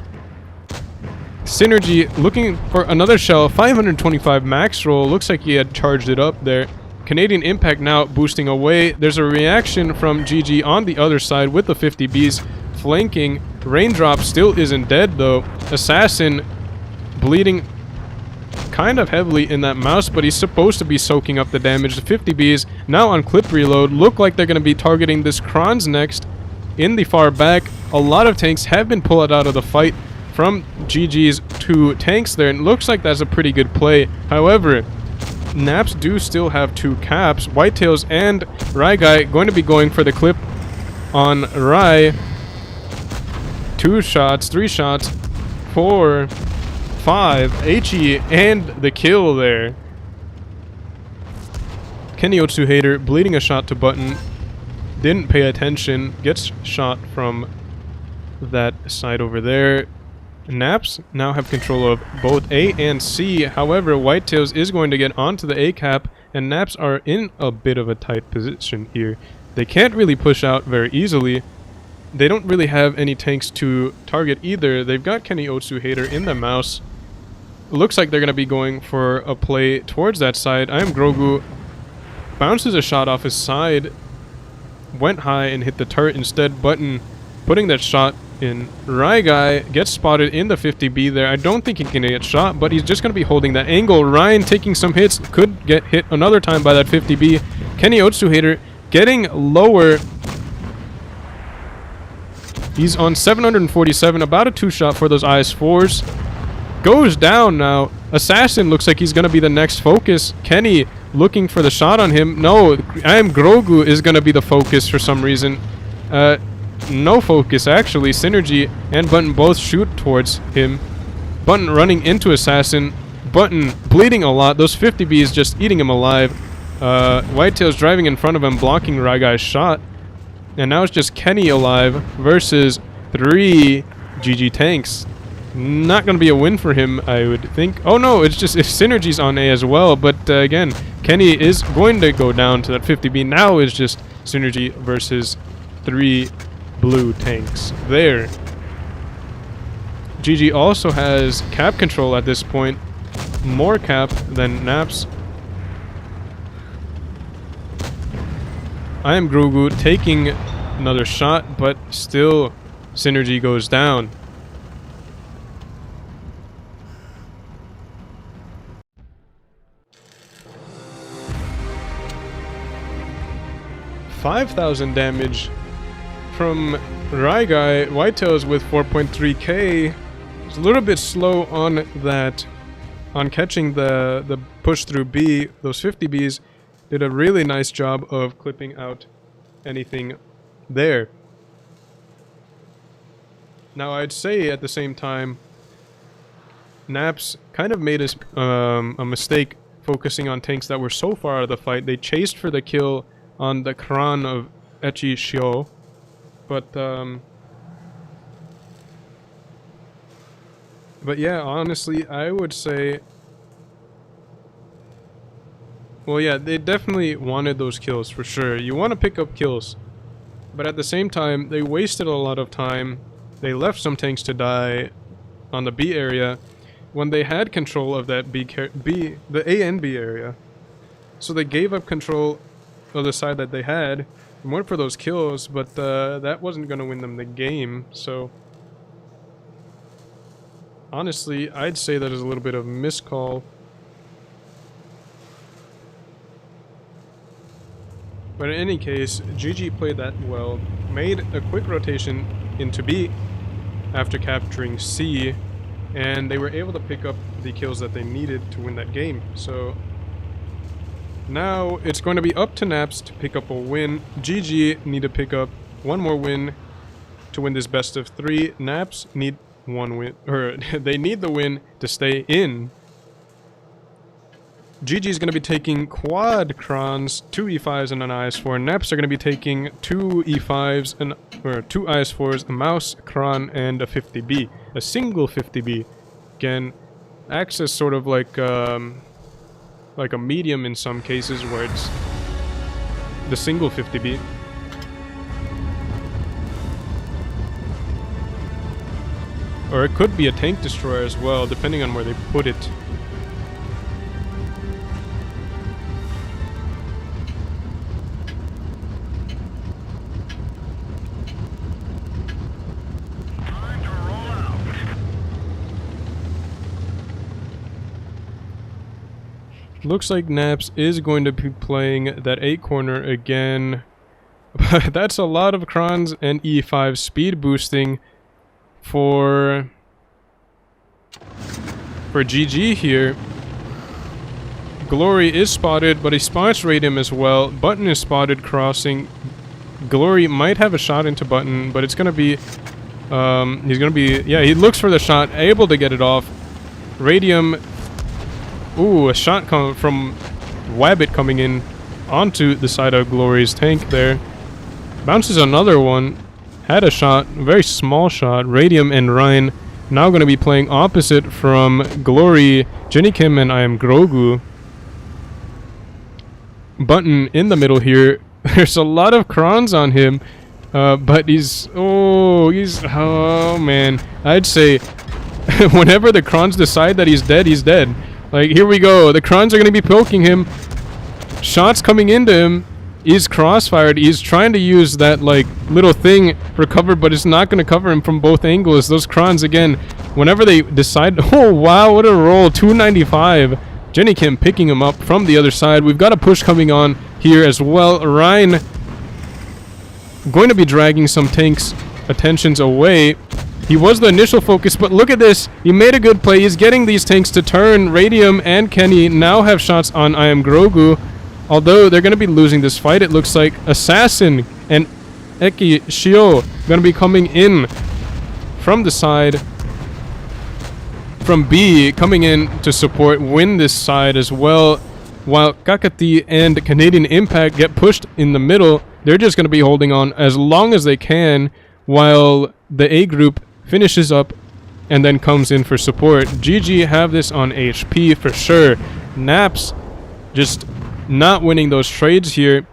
Synergy looking for another shell. 525 max roll. Looks like he had charged it up there. Canadian Impact now boosting away. There's a reaction from GG on the other side with the 50Bs flanking. Raindrop still isn't dead though. Assassin bleeding kind of heavily in that mouse, but he's supposed to be soaking up the damage. The 50Bs now on clip reload look like they're going to be targeting this Kronz next in the far back. A lot of tanks have been pulled out of the fight from GG's 2 tanks there, and it looks like that's a pretty good play. However, Naps do still have 2 caps. Whitetails and Rai Guy going to be going for the clip on Rai. 2 shots, 3 shots, 4, 5, HE, and the kill there. Kenny Otsuhater bleeding a shot to button. Didn't pay attention. Gets shot from that side over there. Naps now have control of both A and C. However, Whitetails is going to get onto the A cap, and Naps are in a bit of a tight position here. They can't really push out very easily. They don't really have any tanks to target either. They've got Kenny Otsuhater in the mouse. Looks like they're going to be going for a play towards that side. I am Grogu. Bounces a shot off his side. Went high and hit the turret instead. Button putting that shot in. Rai Guy gets spotted in the 50B there. I don't think he can get shot, but he's just going to be holding that angle. Ryan taking some hits. Could get hit another time by that 50B. Kenny Otsuhater getting lower. He's on 747. About a 2-shot for those IS-4s. Goes down now. Assassin looks like he's going to be the next focus. Kenny looking for the shot on him. No, I am Grogu is going to be the focus for some reason. No focus, actually. Synergy and Button both shoot towards him. Button running into Assassin. Button bleeding a lot. Those 50Bs just eating him alive. Whitetail's driving in front of him, blocking Rai Guy's shot. And now it's just Kenny alive versus 3 GG tanks. Not going to be a win for him, I would think. Oh no, it's just if Synergy's on A as well. But again, Kenny is going to go down to that 50B. Now it's just Synergy versus 3 blue tanks there. GG also has cap control at this point. More cap than Naps. I am Grogu taking another shot, but still Synergy goes down. $5,000 damage from Rai Guy. Whitetails with 4.3k. It's a little bit slow on that, on catching the push through B. Those 50Bs did a really nice job of clipping out anything there. Now I'd say at the same time, Naps kind of made a mistake focusing on tanks that were so far out of the fight. They chased for the kill on the Kran of Echi Shio, but yeah, honestly, I would say, well, yeah, they definitely wanted those kills for sure. You want to pick up kills, but at the same time, they wasted a lot of time. They left some tanks to die on the B area when they had control of that the A and B area. So they gave up control of the side that they had and went for those kills, but that wasn't going to win them the game. So honestly, I'd say that is a little bit of a miscall. But in any case, GG played that well, made a quick rotation into B after capturing C, and they were able to pick up the kills that they needed to win that game. So now it's going to be up to Naps to pick up a win. GG need to pick up one more win to win this best of 3. Naps need one win, or they need the win to stay in. GG is going to be taking quad crons, 2 E5s and an IS4. Naps are going to be taking 2 E5s and or 2 IS4s, a mouse, cron, and a 50B. A single 50B. Again, acts as sort of like a medium in some cases where it's the single 50B. Or it could be a tank destroyer as well, depending on where they put it. Time to roll out. Looks like Naps is going to be playing that 8 corner again. But that's a lot of crons and E5 speed boosting for GG here. Glory is spotted, but he spots Radium as well. Button is spotted crossing. Glory might have a shot into Button, but it's gonna be he's gonna be, yeah, he looks for the shot, able to get it off. Radium, ooh, a shot from Wabbit coming in onto the side of Glory's tank there. Bounces another one. Had a shot, a very small shot. Radium and Ryan now going to be playing opposite from Glory, Jenny Kim, and I am Grogu. Button in the middle here. There's a lot of crons on him, but oh man. I'd say whenever the crons decide that he's dead, he's dead. Like, here we go. The crons are going to be poking him. Shots coming into him. He's crossfired. He's trying to use that, like, little thing for cover, but it's not going to cover him from both angles. Those crons, again, whenever they decide... Oh, wow, what a roll. 295. Jenny Kim picking him up from the other side. We've got a push coming on here as well. Ryan going to be dragging some tanks' attentions away. He was the initial focus, but look at this. He made a good play. He's getting these tanks to turn. Radium and Kenny now have shots on I am Grogu. Although they're going to be losing this fight, it looks like Assassin and Eki Shio going to be coming in from the side. From B, coming in to support, win this side as well. While Kakati and Canadian Impact get pushed in the middle, they're just going to be holding on as long as they can while the A group finishes up and then comes in for support. GG have this on HP for sure. Naps just not winning those trades here.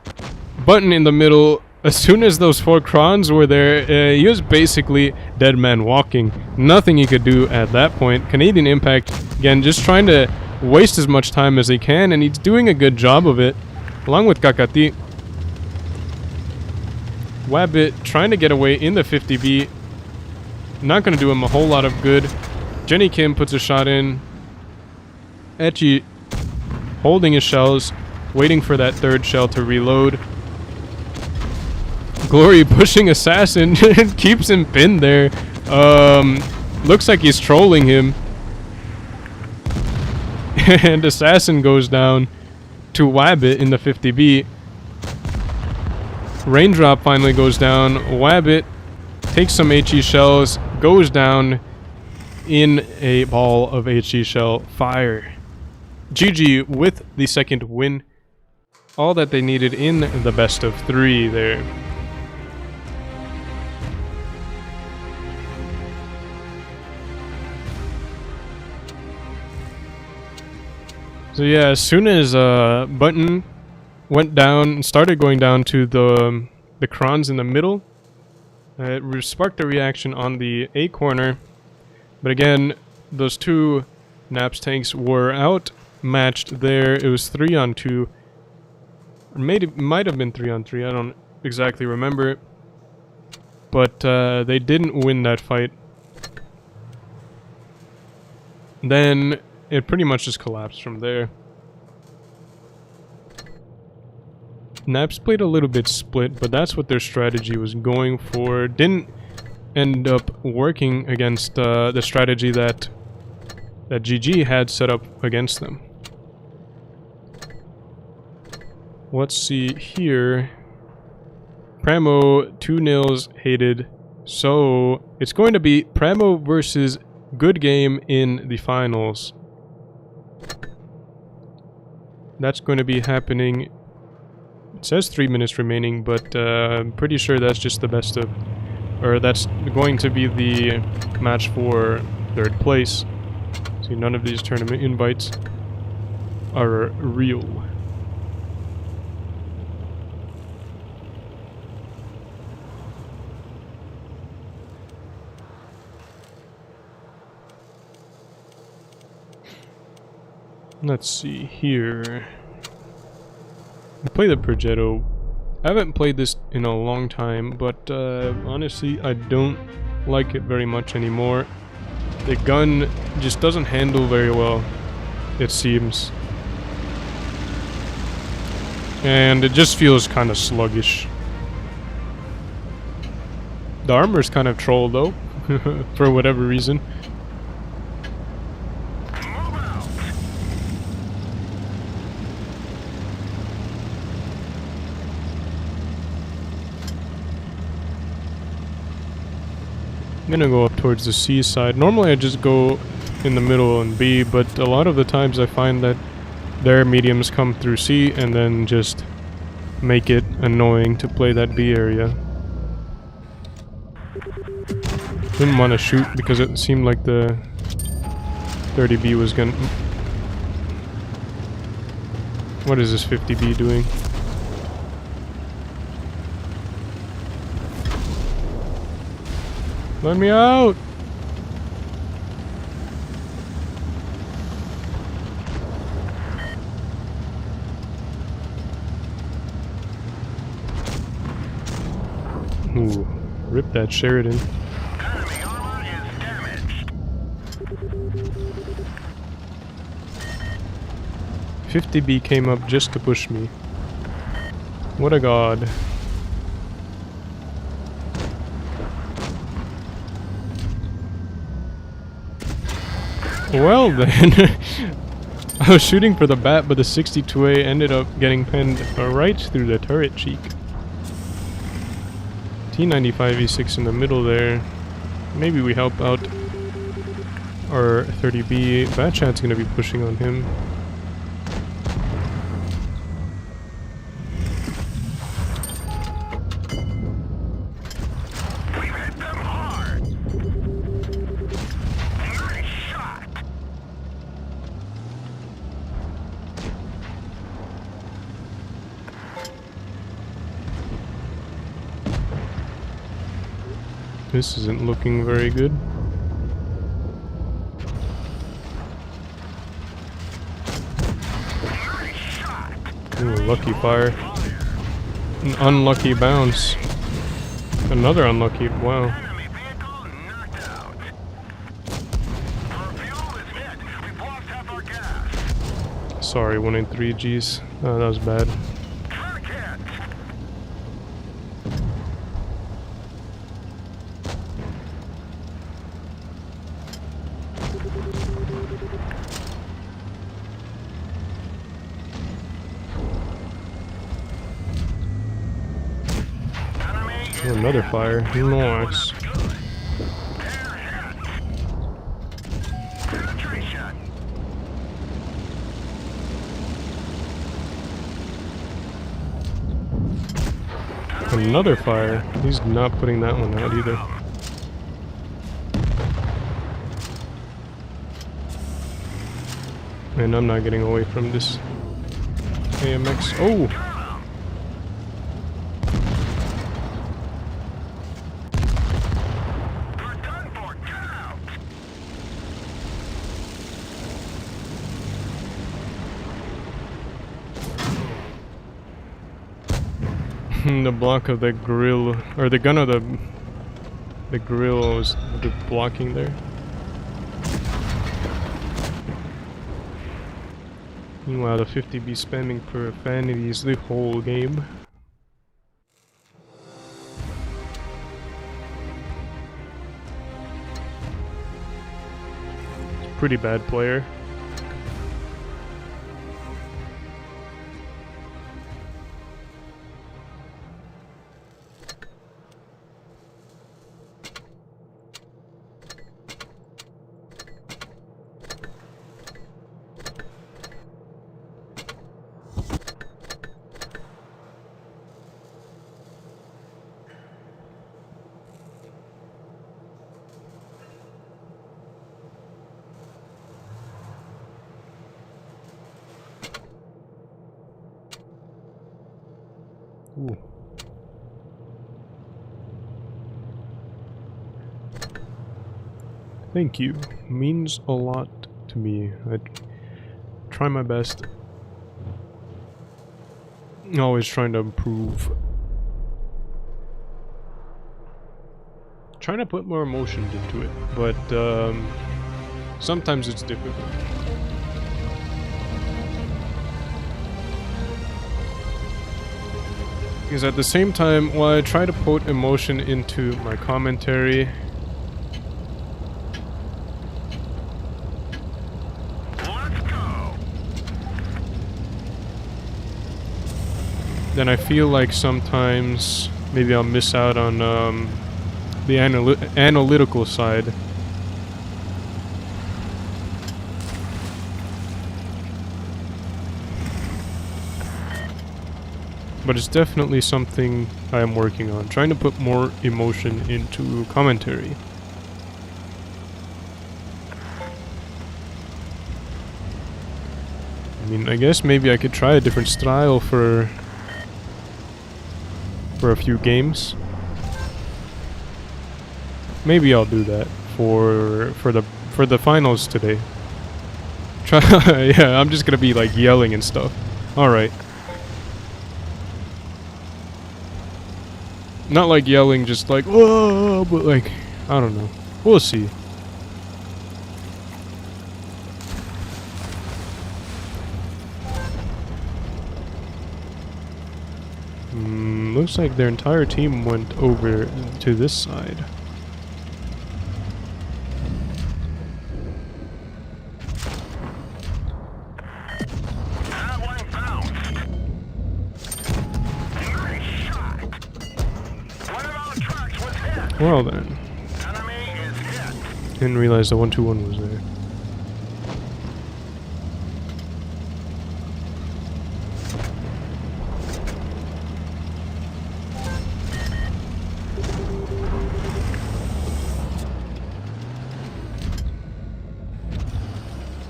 Button in the middle. As soon as those 4 crons were there, he was basically dead man walking. Nothing he could do at that point. Canadian Impact, again, just trying to waste as much time as he can, and he's doing a good job of it, along with Kakati. Wabbit trying to get away in the 50B. Not going to do him a whole lot of good. Jenny Kim puts a shot in. Echi holding his shells, waiting for that 3rd shell to reload. Glory pushing Assassin, keeps him pinned there. Looks like he's trolling him. And Assassin goes down to Wabbit in the 50B. Raindrop finally goes down. Wabbit takes some HE shells, goes down in a ball of HE shell fire. GG with the 2nd win. All that they needed in the best of 3 there. So yeah, as soon as Button went down, started going down to the crons in the middle, it sparked a reaction on the A corner. But again, those 2 Naps tanks were outmatched there. It was 3-on-2. Or might have been 3-on-3. I don't exactly remember. But they didn't win that fight. Then it pretty much just collapsed from there. Naps played a little bit split, but that's what their strategy was going for. Didn't end up working against the strategy that GG had set up against them. Let's see here. Primo 2-0 hated. So it's going to be Primo versus Good Game in the finals. That's going to be happening. It says 3 minutes remaining, but I'm pretty sure that's just the best of... Or that's going to be the match for 3rd place. See, none of these tournament invites are real. Let's see here. I play the Progetto. I haven't played this in a long time, but honestly, I don't like it very much anymore. The gun just doesn't handle very well, it seems. And it just feels kind of sluggish. The armor's kind of troll though, for whatever reason. I'm gonna go up towards the C side. Normally I just go in the middle and B, but a lot of the times I find that their mediums come through C and then just make it annoying to play that B area. Didn't want to shoot because it seemed like the 30B was gonna... What is this 50B doing? Let me out! Ooh, rip that Sheridan. Enemy armor is damaged. 50B came up just to push me. What a god. Well then, I was shooting for the bat, but the 62A ended up getting pinned right through the turret cheek. T95E6 in the middle there. Maybe we help out our 30B. Batchat's gonna be pushing on him. We hit them hard. Nice shot. This isn't looking very good. Nice shot. Ooh, lucky fire. An unlucky bounce. Another unlucky, wow. Enemy vehicle knocked out. Our fuel is hit. We've lost half our gas. Sorry, 183Gs. Oh, that was bad. Truck hit. Enemy Oh, another fire. Nice. penetration. Another fire. He's not putting that one out either. And I'm not getting away from this AMX. Oh! We're done for. Get out. The block of the grill, or the gun of the grill was the blocking there. Meanwhile, the 50B spamming profanities the whole game. Pretty bad player. Ooh. Thank you. Means a lot to me. I try my best. Always trying to improve. Trying to put more emotions into it, but sometimes it's difficult. Because at the same time, while I try to put emotion into my commentary, Let's go. then I feel like sometimes maybe I'll miss out on the analytical side. But it's definitely something I am working on, trying to put more emotion into commentary. I mean, I guess maybe I could try a different style for a few games. Maybe I'll do that for the finals today. Yeah, I'm just gonna be like yelling and stuff. All right. Not like yelling, just like, whoa, but like, I don't know. We'll see. Looks like their entire team went over to this side. That one bounced. Nice shot. One of our trucks was hit. Well then. Enemy is hit. Didn't realize the 1-2-1 was there.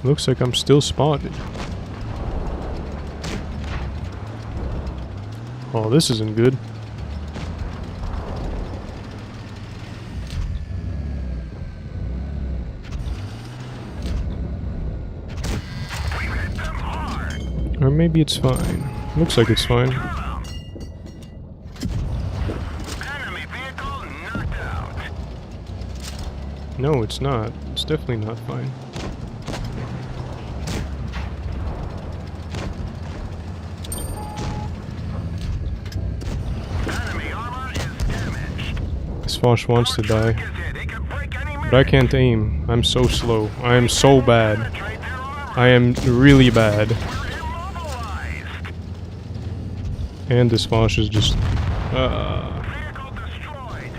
Looks like I'm still spotted. Oh, this isn't good. We hit them hard. Or maybe it's fine. Looks like it's fine. Enemy vehicle knocked out. No, it's not. It's definitely not fine. Enemy armor is damaged. This Foch wants to die. Truck is hit. It could break any minute. But I can't aim. I'm so slow. I am so bad. Penetrate their armor. I am really bad. We're immobilized. And this Foch is just... Vehicle destroyed.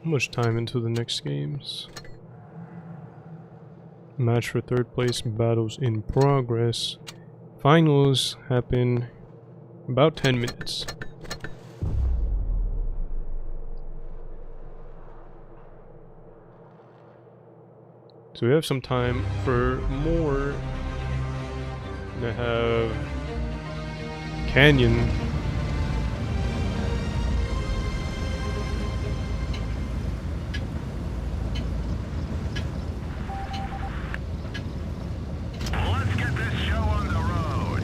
How much time until the next games? Match for third place, battles in progress. Finals happen about 10 minutes. So we have some time for more. I have Canyon. Let's get this show on the road.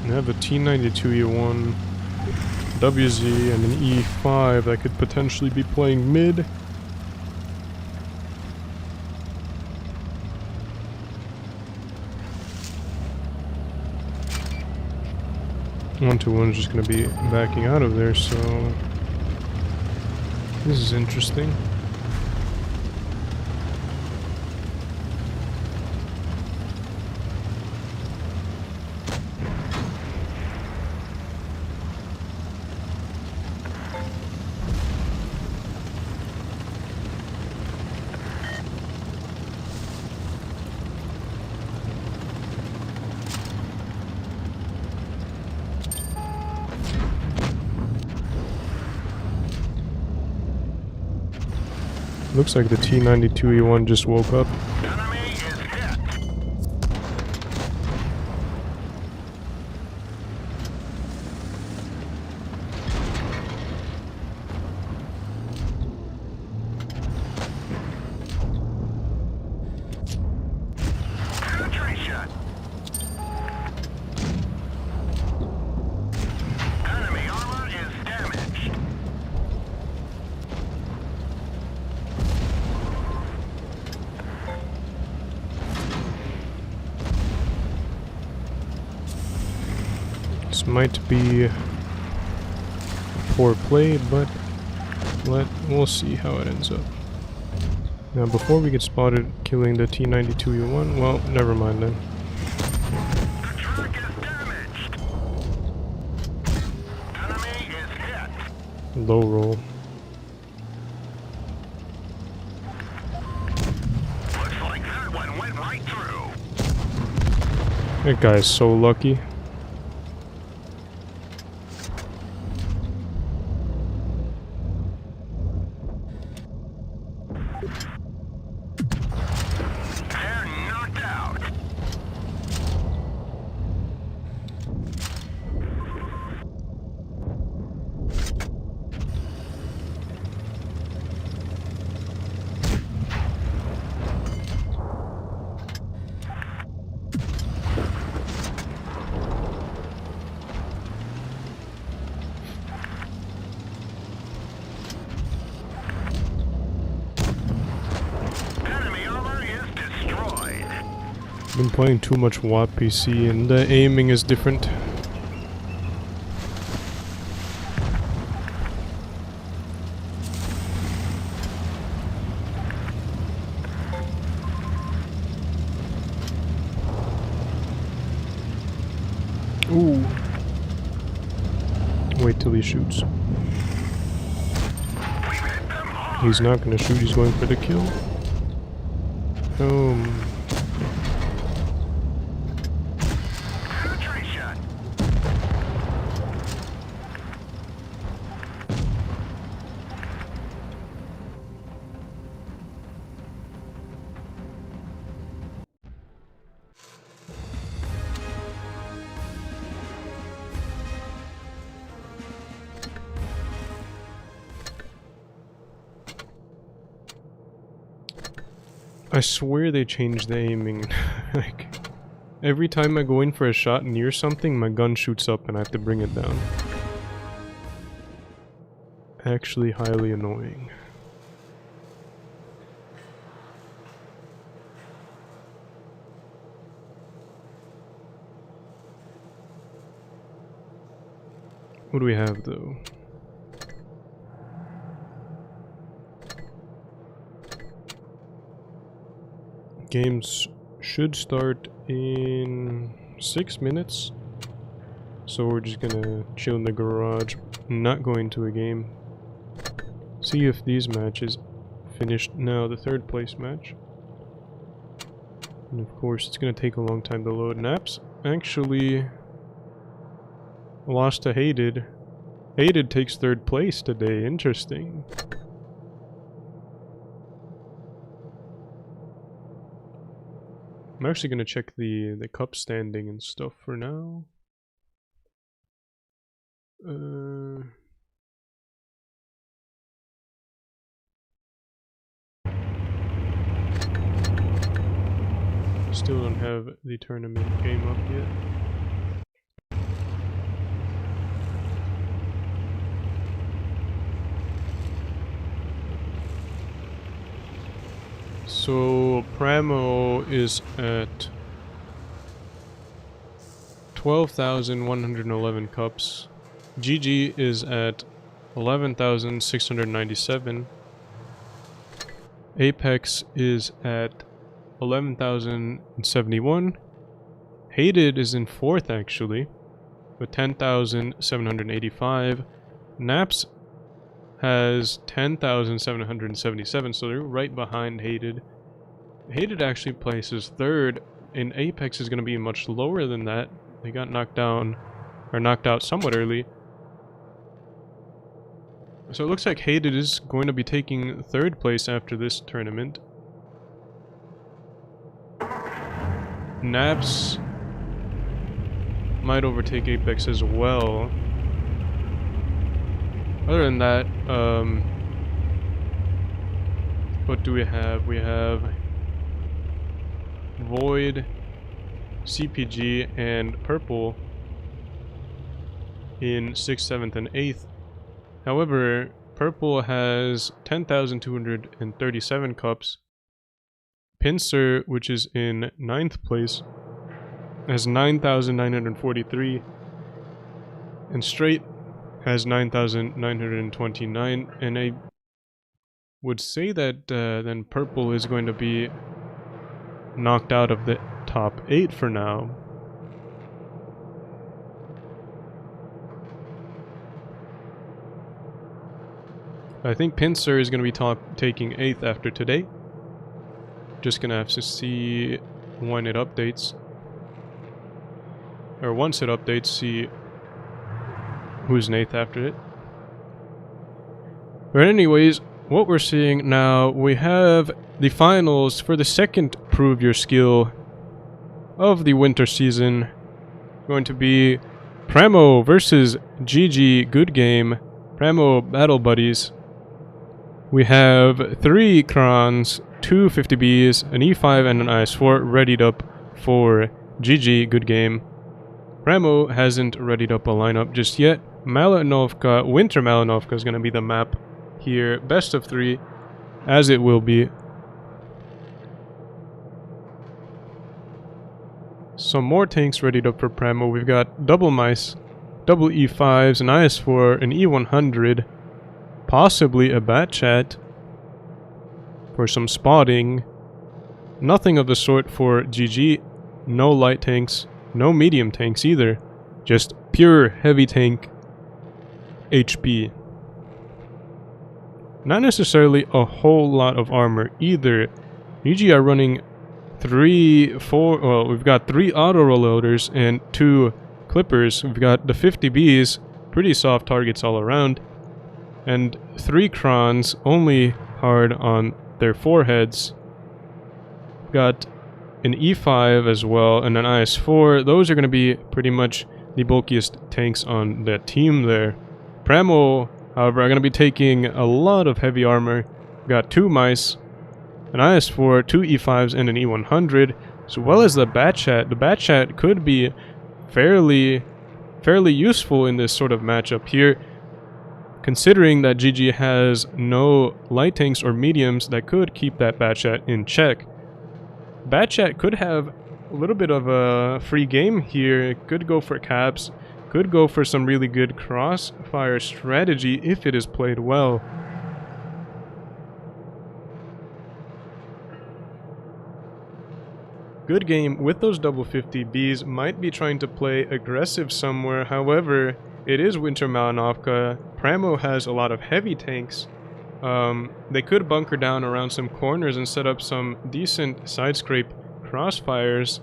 I have a T92 E1, WZ, and an E5 that could potentially be playing mid. 121 is just going to be backing out of there, so this is interesting. Looks like the T-92E1 just woke up. Enemy is hit. Penetration. Enemy armor is damaged. This might be a poor play, but we'll see how it ends up. Now, before we get spotted killing the T-92E1, well, never mind then. The truck is damaged. Enemy is hit. Low roll. Looks like that one went right through. That guy is so lucky. They're knocked out. Enemy armor is destroyed. Been playing too much WAP PC and the aiming is different. Ooh. Wait till he shoots. We've hit them hard. He's not gonna shoot, he's going for the kill. Penetration. I swear they changed the aiming. Like, every time I go in for a shot near something, my gun shoots up and I have to bring it down. Actually highly annoying. What do we have though? Games should start in 6 minutes. So we're just gonna chill in the garage, not going to a game. See if these matches finished now, the third place match. And of course it's gonna take a long time to load. Naps actually lost to Hated. Hated takes third place today, interesting. I'm actually gonna check the cup standing and stuff for now. Still don't have the tournament game up yet. So Primo is at 12,111 cups. GG is at 11,697. Apex is at 11,071. Hated is in 4th actually, with 10,785. Naps has 10,777, so they're right behind Hated. Hated actually places 3rd, and Apex is going to be much lower than that. They got knocked down, or knocked out somewhat early. So it looks like Hated is going to be taking 3rd place after this tournament. Naps might overtake Apex as well. Other than that, what do we have? We have Void, CPG, and Purple in 6th, 7th, and 8th. However, Purple has 10,237 cups. Pincer, which is in 9th place, has 9,943. And Straight has 9,929. And I would say that then Purple is going to be knocked out of the top 8 for now. I think Pincer is going to be taking 8th after today. Just going to have to see when it updates. Or once it updates, see who's in 8th after it. But anyways, what we're seeing now, we have the finals for the second Prove Your Skill of the winter season. Going to be Primo versus GG Good Game. Primo Battle Buddies. We have 3 Crons, 2 50Bs, an E5 and an IS4 readied up for GG Good Game. Primo hasn't readied up a lineup just yet. Malinovka, Winter Malinovka is going to be the map here. Best of 3, as it will be. Some more tanks readied up for Primo. We've got double mice, double E5s, an IS4, an E100, possibly a bat chat for some spotting. Nothing of the sort for GG. No light tanks, no medium tanks either. Just pure heavy tank HP. Not necessarily a whole lot of armor either. GG are running we've got 3 auto reloaders and 2 clippers. We've got the 50Bs, pretty soft targets all around, and 3 Crons, only hard on their foreheads. We've got an E5 as well, and an IS4. Those are going to be pretty much the bulkiest tanks on that team there. Primo, however, are going to be taking a lot of heavy armor. We've got 2 mice, an IS4, 2 E5s, and an E100, as well as the bat chat. The bat chat could be fairly useful in this sort of matchup here, considering that GG has no light tanks or mediums that could keep that bat chat in check. Bat chat could have a little bit of a free game here. It could go for caps, could go for some really good crossfire strategy if it is played well. Good Game with those double 50Bs might be trying to play aggressive somewhere. However, it is Winter Malinovka. Primo has a lot of heavy tanks. They could bunker down around some corners and set up some decent side scrape crossfires.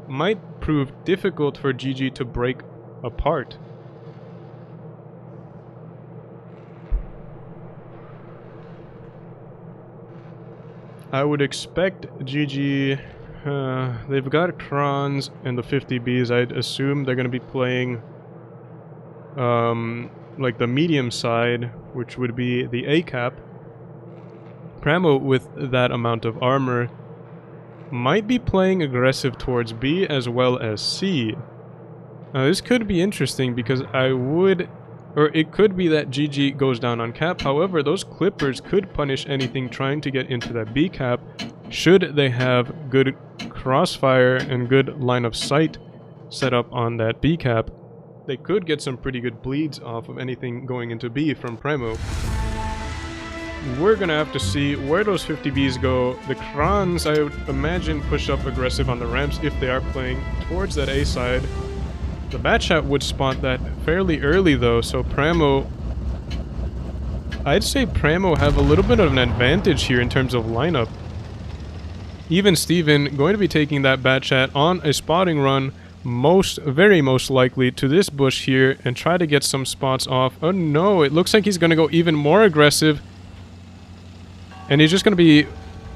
Might prove difficult for GG to break apart. I would expect GG... they've got Crons and the 50Bs. I'd assume they're going to be playing like the medium side, which would be the A cap. Primo, with that amount of armor, might be playing aggressive towards B as well as C. Now this could be interesting because it could be that GG goes down on cap. However, those clippers could punish anything trying to get into that B cap, should they have good crossfire and good line of sight set up on that B cap, they could get some pretty good bleeds off of anything going into B from Primo. We're gonna have to see where those 50Bs go. The Krans, I would imagine, push up aggressive on the ramps if they are playing towards that A side. The Batchat would spot that fairly early though, so Primo... I'd say Primo have a little bit of an advantage here in terms of lineup. Even Steven going to be taking that Batchat on a spotting run, very most likely to this bush here, and try to get some spots off. Oh no, it looks like he's going to go even more aggressive. And he's just going to be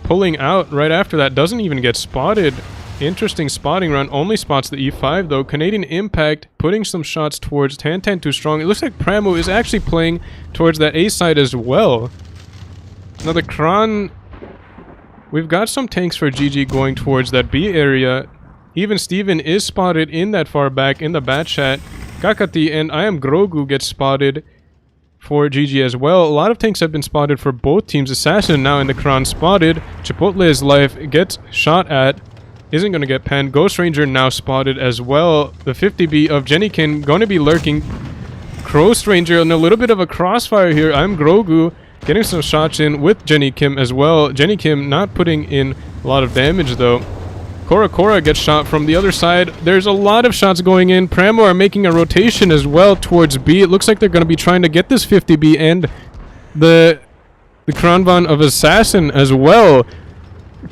pulling out right after that. Doesn't even get spotted. Interesting spotting run. Only spots the E5 though. Canadian Impact putting some shots towards Tan too strong. It looks like Primo is actually playing towards that A side as well. Now the Kran... We've got some tanks for GG going towards that B area. Even Steven is spotted in that far back in the Batchat. Kakati and I Am Grogu get spotted for GG as well. A lot of tanks have been spotted for both teams. Assassin now in the Kran spotted. Chipotle's life gets shot at. Isn't going to get penned. Ghost Ranger now spotted as well. The 50B of Jennykin going to be lurking. Ghost Ranger in a little bit of a crossfire here. I'm Grogu getting some shots in with Jenny Kim as well. Jenny Kim not putting in a lot of damage though. Cora gets shot from the other side. There's a lot of shots going in. Primo are making a rotation as well towards B. It looks like they're going to be trying to get this 50B and the Kranvan of Assassin as well.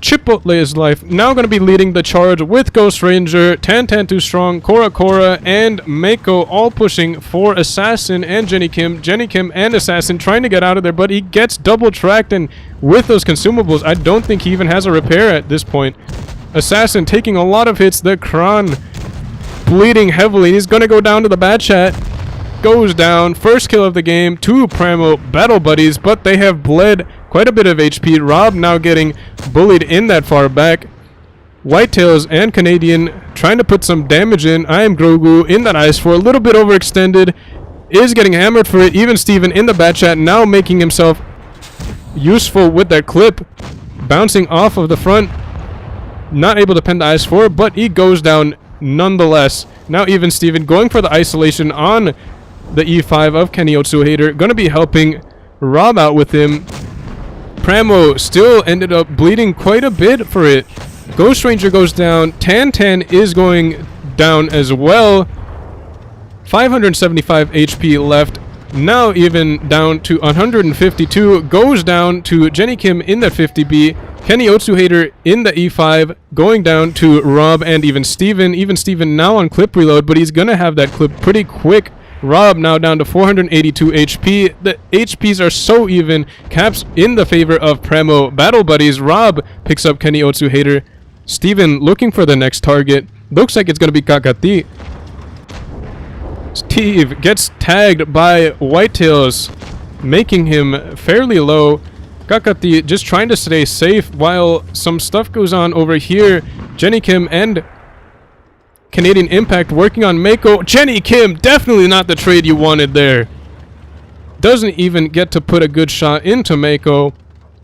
Chipotle's life now going to be leading the charge with Ghost Ranger, Tan too strong, Cora and Mako all pushing for Assassin and Jenny Kim. Jenny Kim and Assassin trying to get out of there, but he gets double tracked, and with those consumables, I don't think he even has a repair at this point. Assassin taking a lot of hits. The Kran bleeding heavily. He's going to go down to the Batchat. Goes down. First kill of the game. 2 Primo battle buddies, but they have bled quite a bit of HP. Rob now getting bullied in that far back. Whitetails and Canadian trying to put some damage in. I Am Grogu in that ice for a little bit overextended. Is getting hammered for it. Even Steven in the Batchat now making himself useful with that clip. Bouncing off of the front. Not able to pen the ice 4, but he goes down nonetheless. Now even Steven going for the isolation on the E5 of Kenny Otsuhader. Going to be helping Rob out with him. Primo still ended up bleeding quite a bit for it. Ghost Ranger goes down. Tan is going down as well. 575 HP left. Now even down to 152. Goes down to Jenny Kim in that 50B. Kenny Otsuhader in the E5, going down to Rob and even Steven. Even Steven now on clip reload, but he's going to have that clip pretty quick. Rob now down to 482 HP. The HPs are so even. Caps in the favor of Primo battle buddies. Rob picks up Kenny Otsuhader. Steven looking for the next target. Looks like it's going to be Kakati. Steve gets tagged by Whitetails, making him fairly low. Kakati just trying to stay safe while some stuff goes on over here. Jenny Kim and Canadian Impact working on Mako. Jenny Kim, definitely not the trade you wanted there. Doesn't even get to put a good shot into Mako.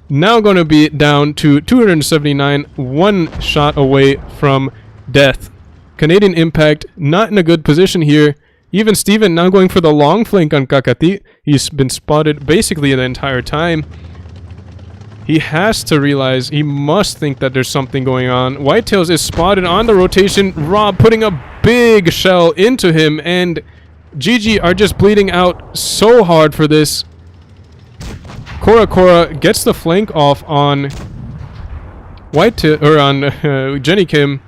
Now going to be down to 279, 1 shot away from death. Canadian Impact not in a good position here. Even Steven now going for the long flank on Kakati. He's been spotted basically the entire time. He has to realize, he must think that there's something going on. Whitetails is spotted on the rotation. Rob putting a big shell into him, and GG are just bleeding out so hard for this. Cora gets the flank off on Jenny Kim.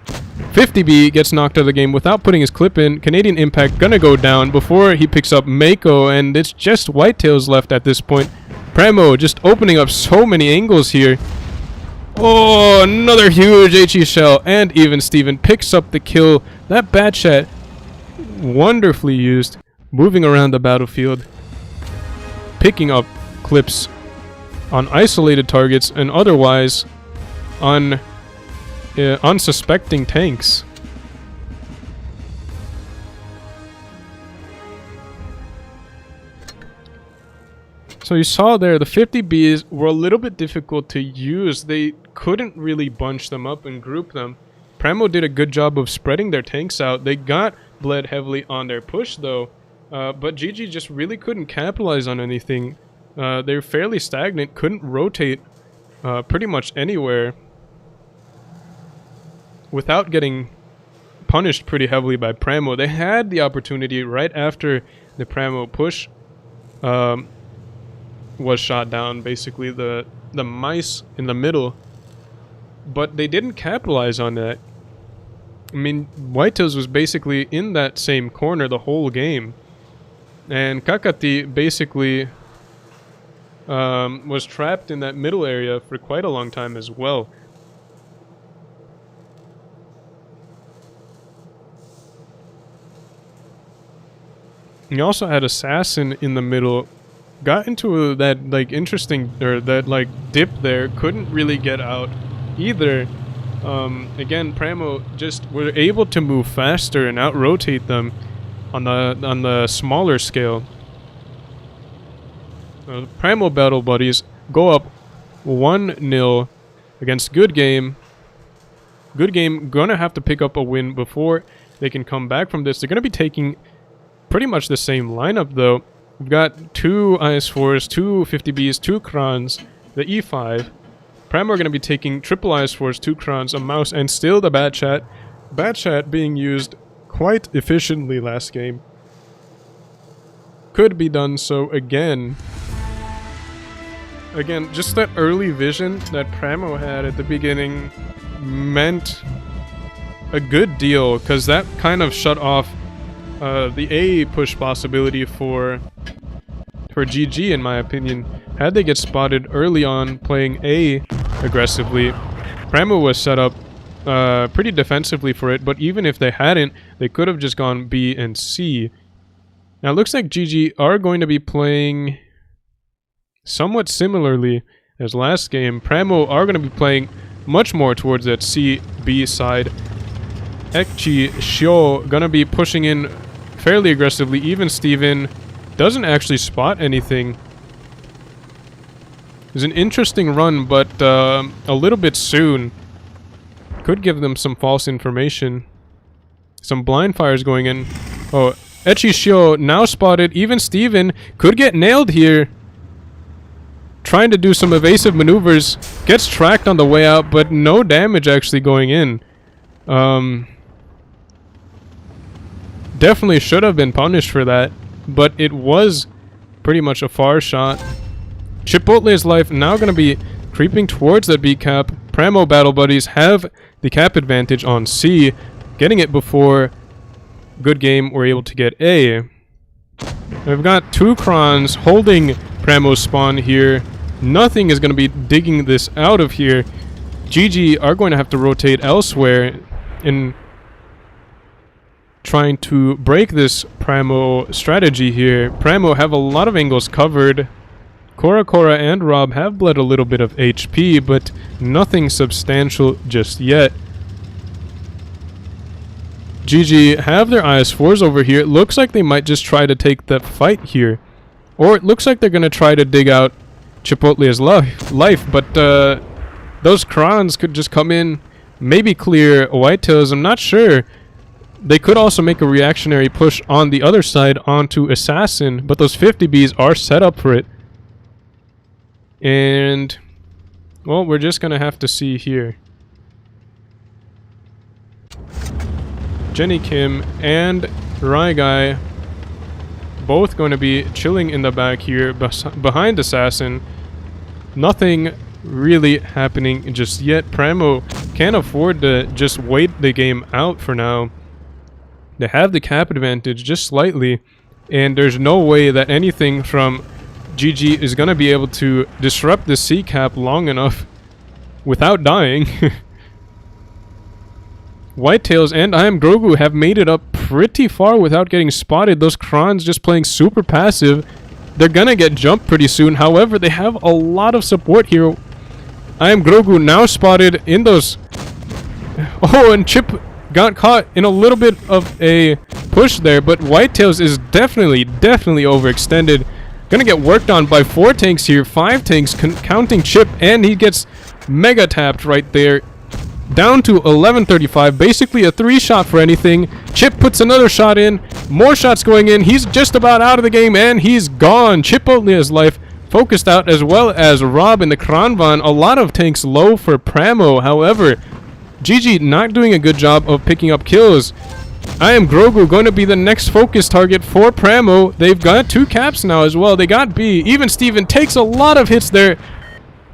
50B gets knocked out of the game without putting his clip in. Canadian Impact gonna go down before he picks up Mako, and it's just Whitetails left at this point. Primo just opening up so many angles here. Oh, another huge HE shell, and even Steven picks up the kill. That Batchat, wonderfully used, moving around the battlefield, picking up clips on isolated targets and otherwise on unsuspecting tanks. So you saw there, the 50Bs were a little bit difficult to use. They couldn't really bunch them up and group them. Primo did a good job of spreading their tanks out. They got bled heavily on their push though, but GG just really couldn't capitalize on anything. They're fairly stagnant, couldn't rotate pretty much anywhere without getting punished pretty heavily by Primo. They had the opportunity right after the Primo push was shot down, basically the mice in the middle, but they didn't capitalize on that. I mean, Whitetails was basically in that same corner the whole game, and Kakati basically was trapped in that middle area for quite a long time as well. You also had Assassin in the middle, got into that like interesting, or that like dip there, couldn't really get out either. Again, Primo just were able to move faster and out-rotate them on the smaller scale. Primo Battle Buddies go up 1-0 against Good Game. Good Game gonna have to pick up a win before they can come back from this. They're gonna be taking pretty much the same lineup though. We've got 2 IS-4s, 2 50Bs, 2 Krons, the E5. Primo are going to be taking triple IS-4s, 2 Krons, a mouse, and still the Bat Chat. Bat Chat being used quite efficiently last game. Could be done so again. Again, just that early vision that Primo had at the beginning meant a good deal, because that kind of shut off the A push possibility for GG, in my opinion. Had they get spotted early on playing A aggressively, Primo was set up pretty defensively for it, but even if they hadn't, they could have just gone B and C. Now it looks like GG are going to be playing somewhat similarly as last game. Primo are going to be playing much more towards that C-B side. Ekchi Shio gonna be pushing in fairly aggressively. Even Steven doesn't actually spot anything. It's an interesting run, but a little bit soon. Could give them some false information. Some blind fires going in. Oh, Echi Shio now spotted. Even Steven could get nailed here. Trying to do some evasive maneuvers. Gets tracked on the way out, but no damage actually going in. Definitely should have been punished for that, but it was pretty much a far shot. Chipotle's life now going to be creeping towards that B cap. Primo Battle Buddies have the cap advantage on C, getting it before Good Game were able to get A. We've got 2 Krons holding Primo's spawn here. Nothing is going to be digging this out of here. GG are going to have to rotate elsewhere in trying to break this Primo strategy here. Primo have a lot of angles covered. Cora and Rob have bled a little bit of HP, but nothing substantial just yet. GG have their IS-4s over here. It looks like they might just try to take the fight here. Or it looks like they're going to try to dig out Chipotle's life, but those Krons could just come in, maybe clear Whitetails, I'm not sure. They could also make a reactionary push on the other side onto Assassin, but those 50Bs are set up for it. And, well, we're just going to have to see here. Jenny Kim and Raigai both going to be chilling in the back here behind Assassin. Nothing really happening just yet. Primo can't afford to just wait the game out for now. They have the cap advantage just slightly, and there's no way that anything from GG is going to be able to disrupt the C cap long enough without dying. Whitetails and I Am Grogu have made it up pretty far without getting spotted. Those Krons just playing super passive. They're gonna get jumped pretty soon. However, they have a lot of support here. I Am Grogu now spotted in those... Oh, and Chip got caught in a little bit of a push there, but Whitetails is definitely overextended. Gonna get worked on by 4 tanks here, 5 tanks counting Chip, and he gets mega tapped right there. Down to 1135, basically a 3-shot for anything. Chip puts another shot in, more shots going in. He's just about out of the game, and he's gone. Chip only has life. Focused out, as well as Rob in the Kranvan. A lot of tanks low for Primo. However, GG not doing a good job of picking up kills. I am Grogu going to be the next focus target for Primo. They've got 2 caps now as well. They got B. Even Steven takes a lot of hits there.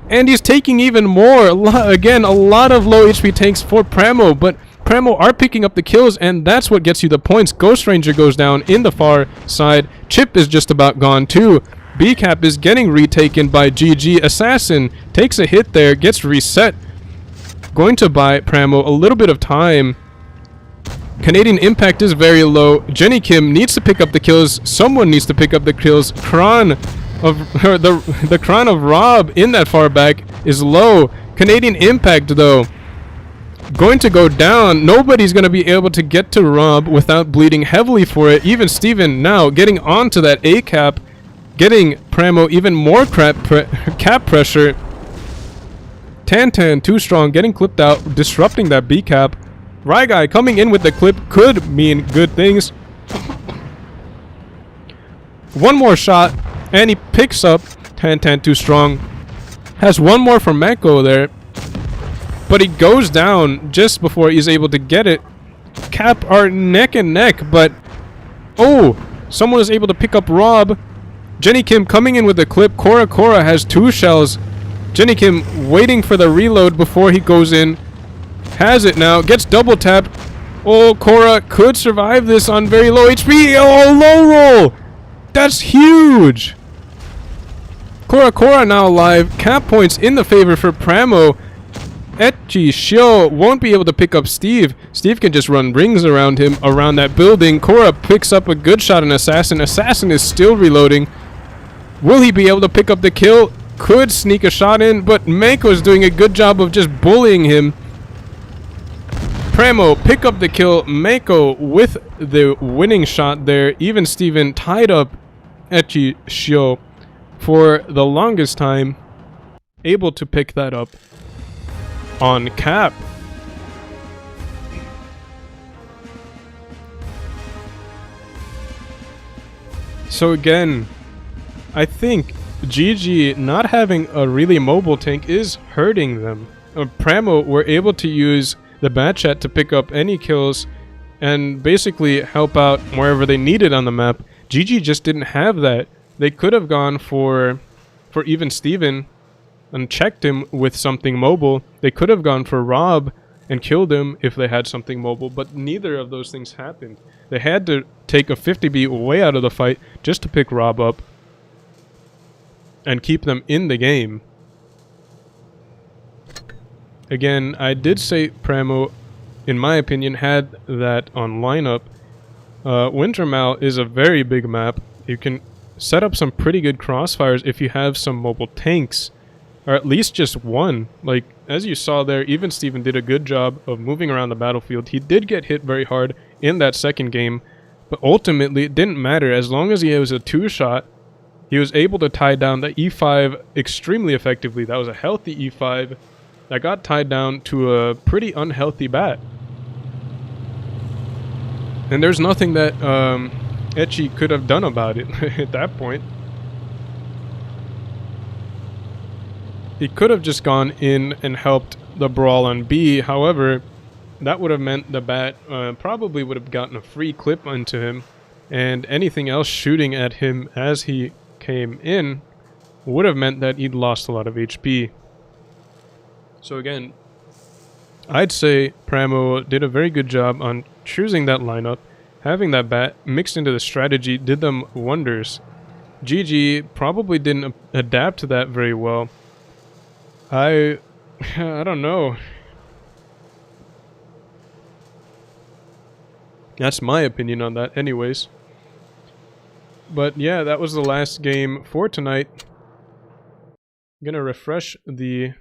And he's taking even more. Again, a lot of low HP tanks for Primo. But Primo are picking up the kills, and that's what gets you the points. Ghost Ranger goes down in the far side. Chip is just about gone too. B-Cap is getting retaken by GG. Assassin takes a hit there, gets reset. Going to buy Primo a little bit of time. Canadian Impact is very low. Jenny Kim needs to pick up the kills. Someone needs to pick up the kills. Kron of the Kron of Rob in that far back is low. Canadian Impact though going to go down. Nobody's going to be able to get to Rob without bleeding heavily for it. Even Steven now getting onto that A cap, getting Primo even more cap pressure. Tantan too strong, getting clipped out, disrupting that B cap. Ryguy coming in with the clip could mean good things. One more shot, and he picks up Tantan too strong. Has one more from Mako there, but he goes down just before he's able to get it. Cap are neck and neck, but oh, someone is able to pick up Rob. Jenny Kim coming in with the clip. Cora has 2 shells. Jenny Kim waiting for the reload before he goes in. Has it now. Gets double tapped. Oh, Cora could survive this on very low HP. Oh, low roll. That's huge. Cora now alive. Cap points in the favor for Primo. Etchi Shio won't be able to pick up Steve. Steve can just run rings around him, around that building. Cora picks up a good shot on Assassin. Assassin is still reloading. Will he be able to pick up the kill? Could sneak a shot in, but Mako's doing a good job of just bullying him. Primo pick up the kill. Mako with the winning shot there. Even Steven tied up Etchi Shio for the longest time. Able to pick that up on cap. So again, I think GG not having a really mobile tank is hurting them. Primo were able to use the Bat Chat to pick up any kills and basically help out wherever they needed on the map. GG just didn't have that. They could have gone for even Steven and checked him with something mobile. They could have gone for Rob and killed him if they had something mobile, but neither of those things happened. They had to take a 50B way out of the fight just to pick Rob up and keep them in the game. Again, I did say Primo, in my opinion, had that on lineup. Wintermal is a very big map. You can set up some pretty good crossfires if you have some mobile tanks, or at least just one. Like, as you saw there, even Steven did a good job of moving around the battlefield. He did get hit very hard in that second game, but ultimately it didn't matter. As long as he was a 2-shot, he was able to tie down the E5 extremely effectively. That was a healthy E5 that got tied down to a pretty unhealthy bat. And there's nothing that Etchi could have done about it at that point. He could have just gone in and helped the brawl on B. However, that would have meant the bat probably would have gotten a free clip onto him, and anything else shooting at him as he came in would have meant that he'd lost a lot of HP. So again, I'd say Primo did a very good job on choosing that lineup. Having that bat mixed into the strategy did them wonders. GG probably didn't adapt to that very well. I don't know. That's my opinion on that anyways. But yeah, that was the last game for tonight. I'm gonna refresh the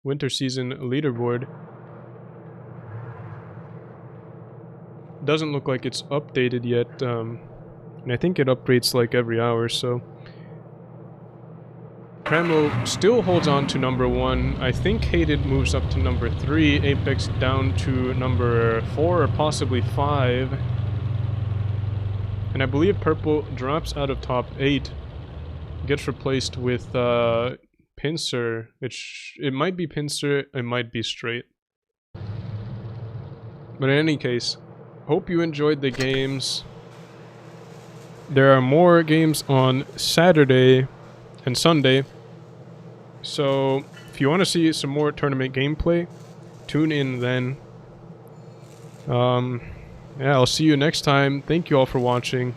winter season leaderboard. Doesn't look like it's updated yet, and I think it updates like every hour, so Primo still holds on to number 1. I think Hated moves up to number 3. Apex down to number 4 or possibly 5. And I believe Purple drops out of top 8. Gets replaced with Pincer. It might be Pincer, it might be Straight. But in any case, hope you enjoyed the games. There are more games on Saturday and Sunday. So if you want to see some more tournament gameplay, tune in then. Yeah, I'll see you next time. Thank you all for watching.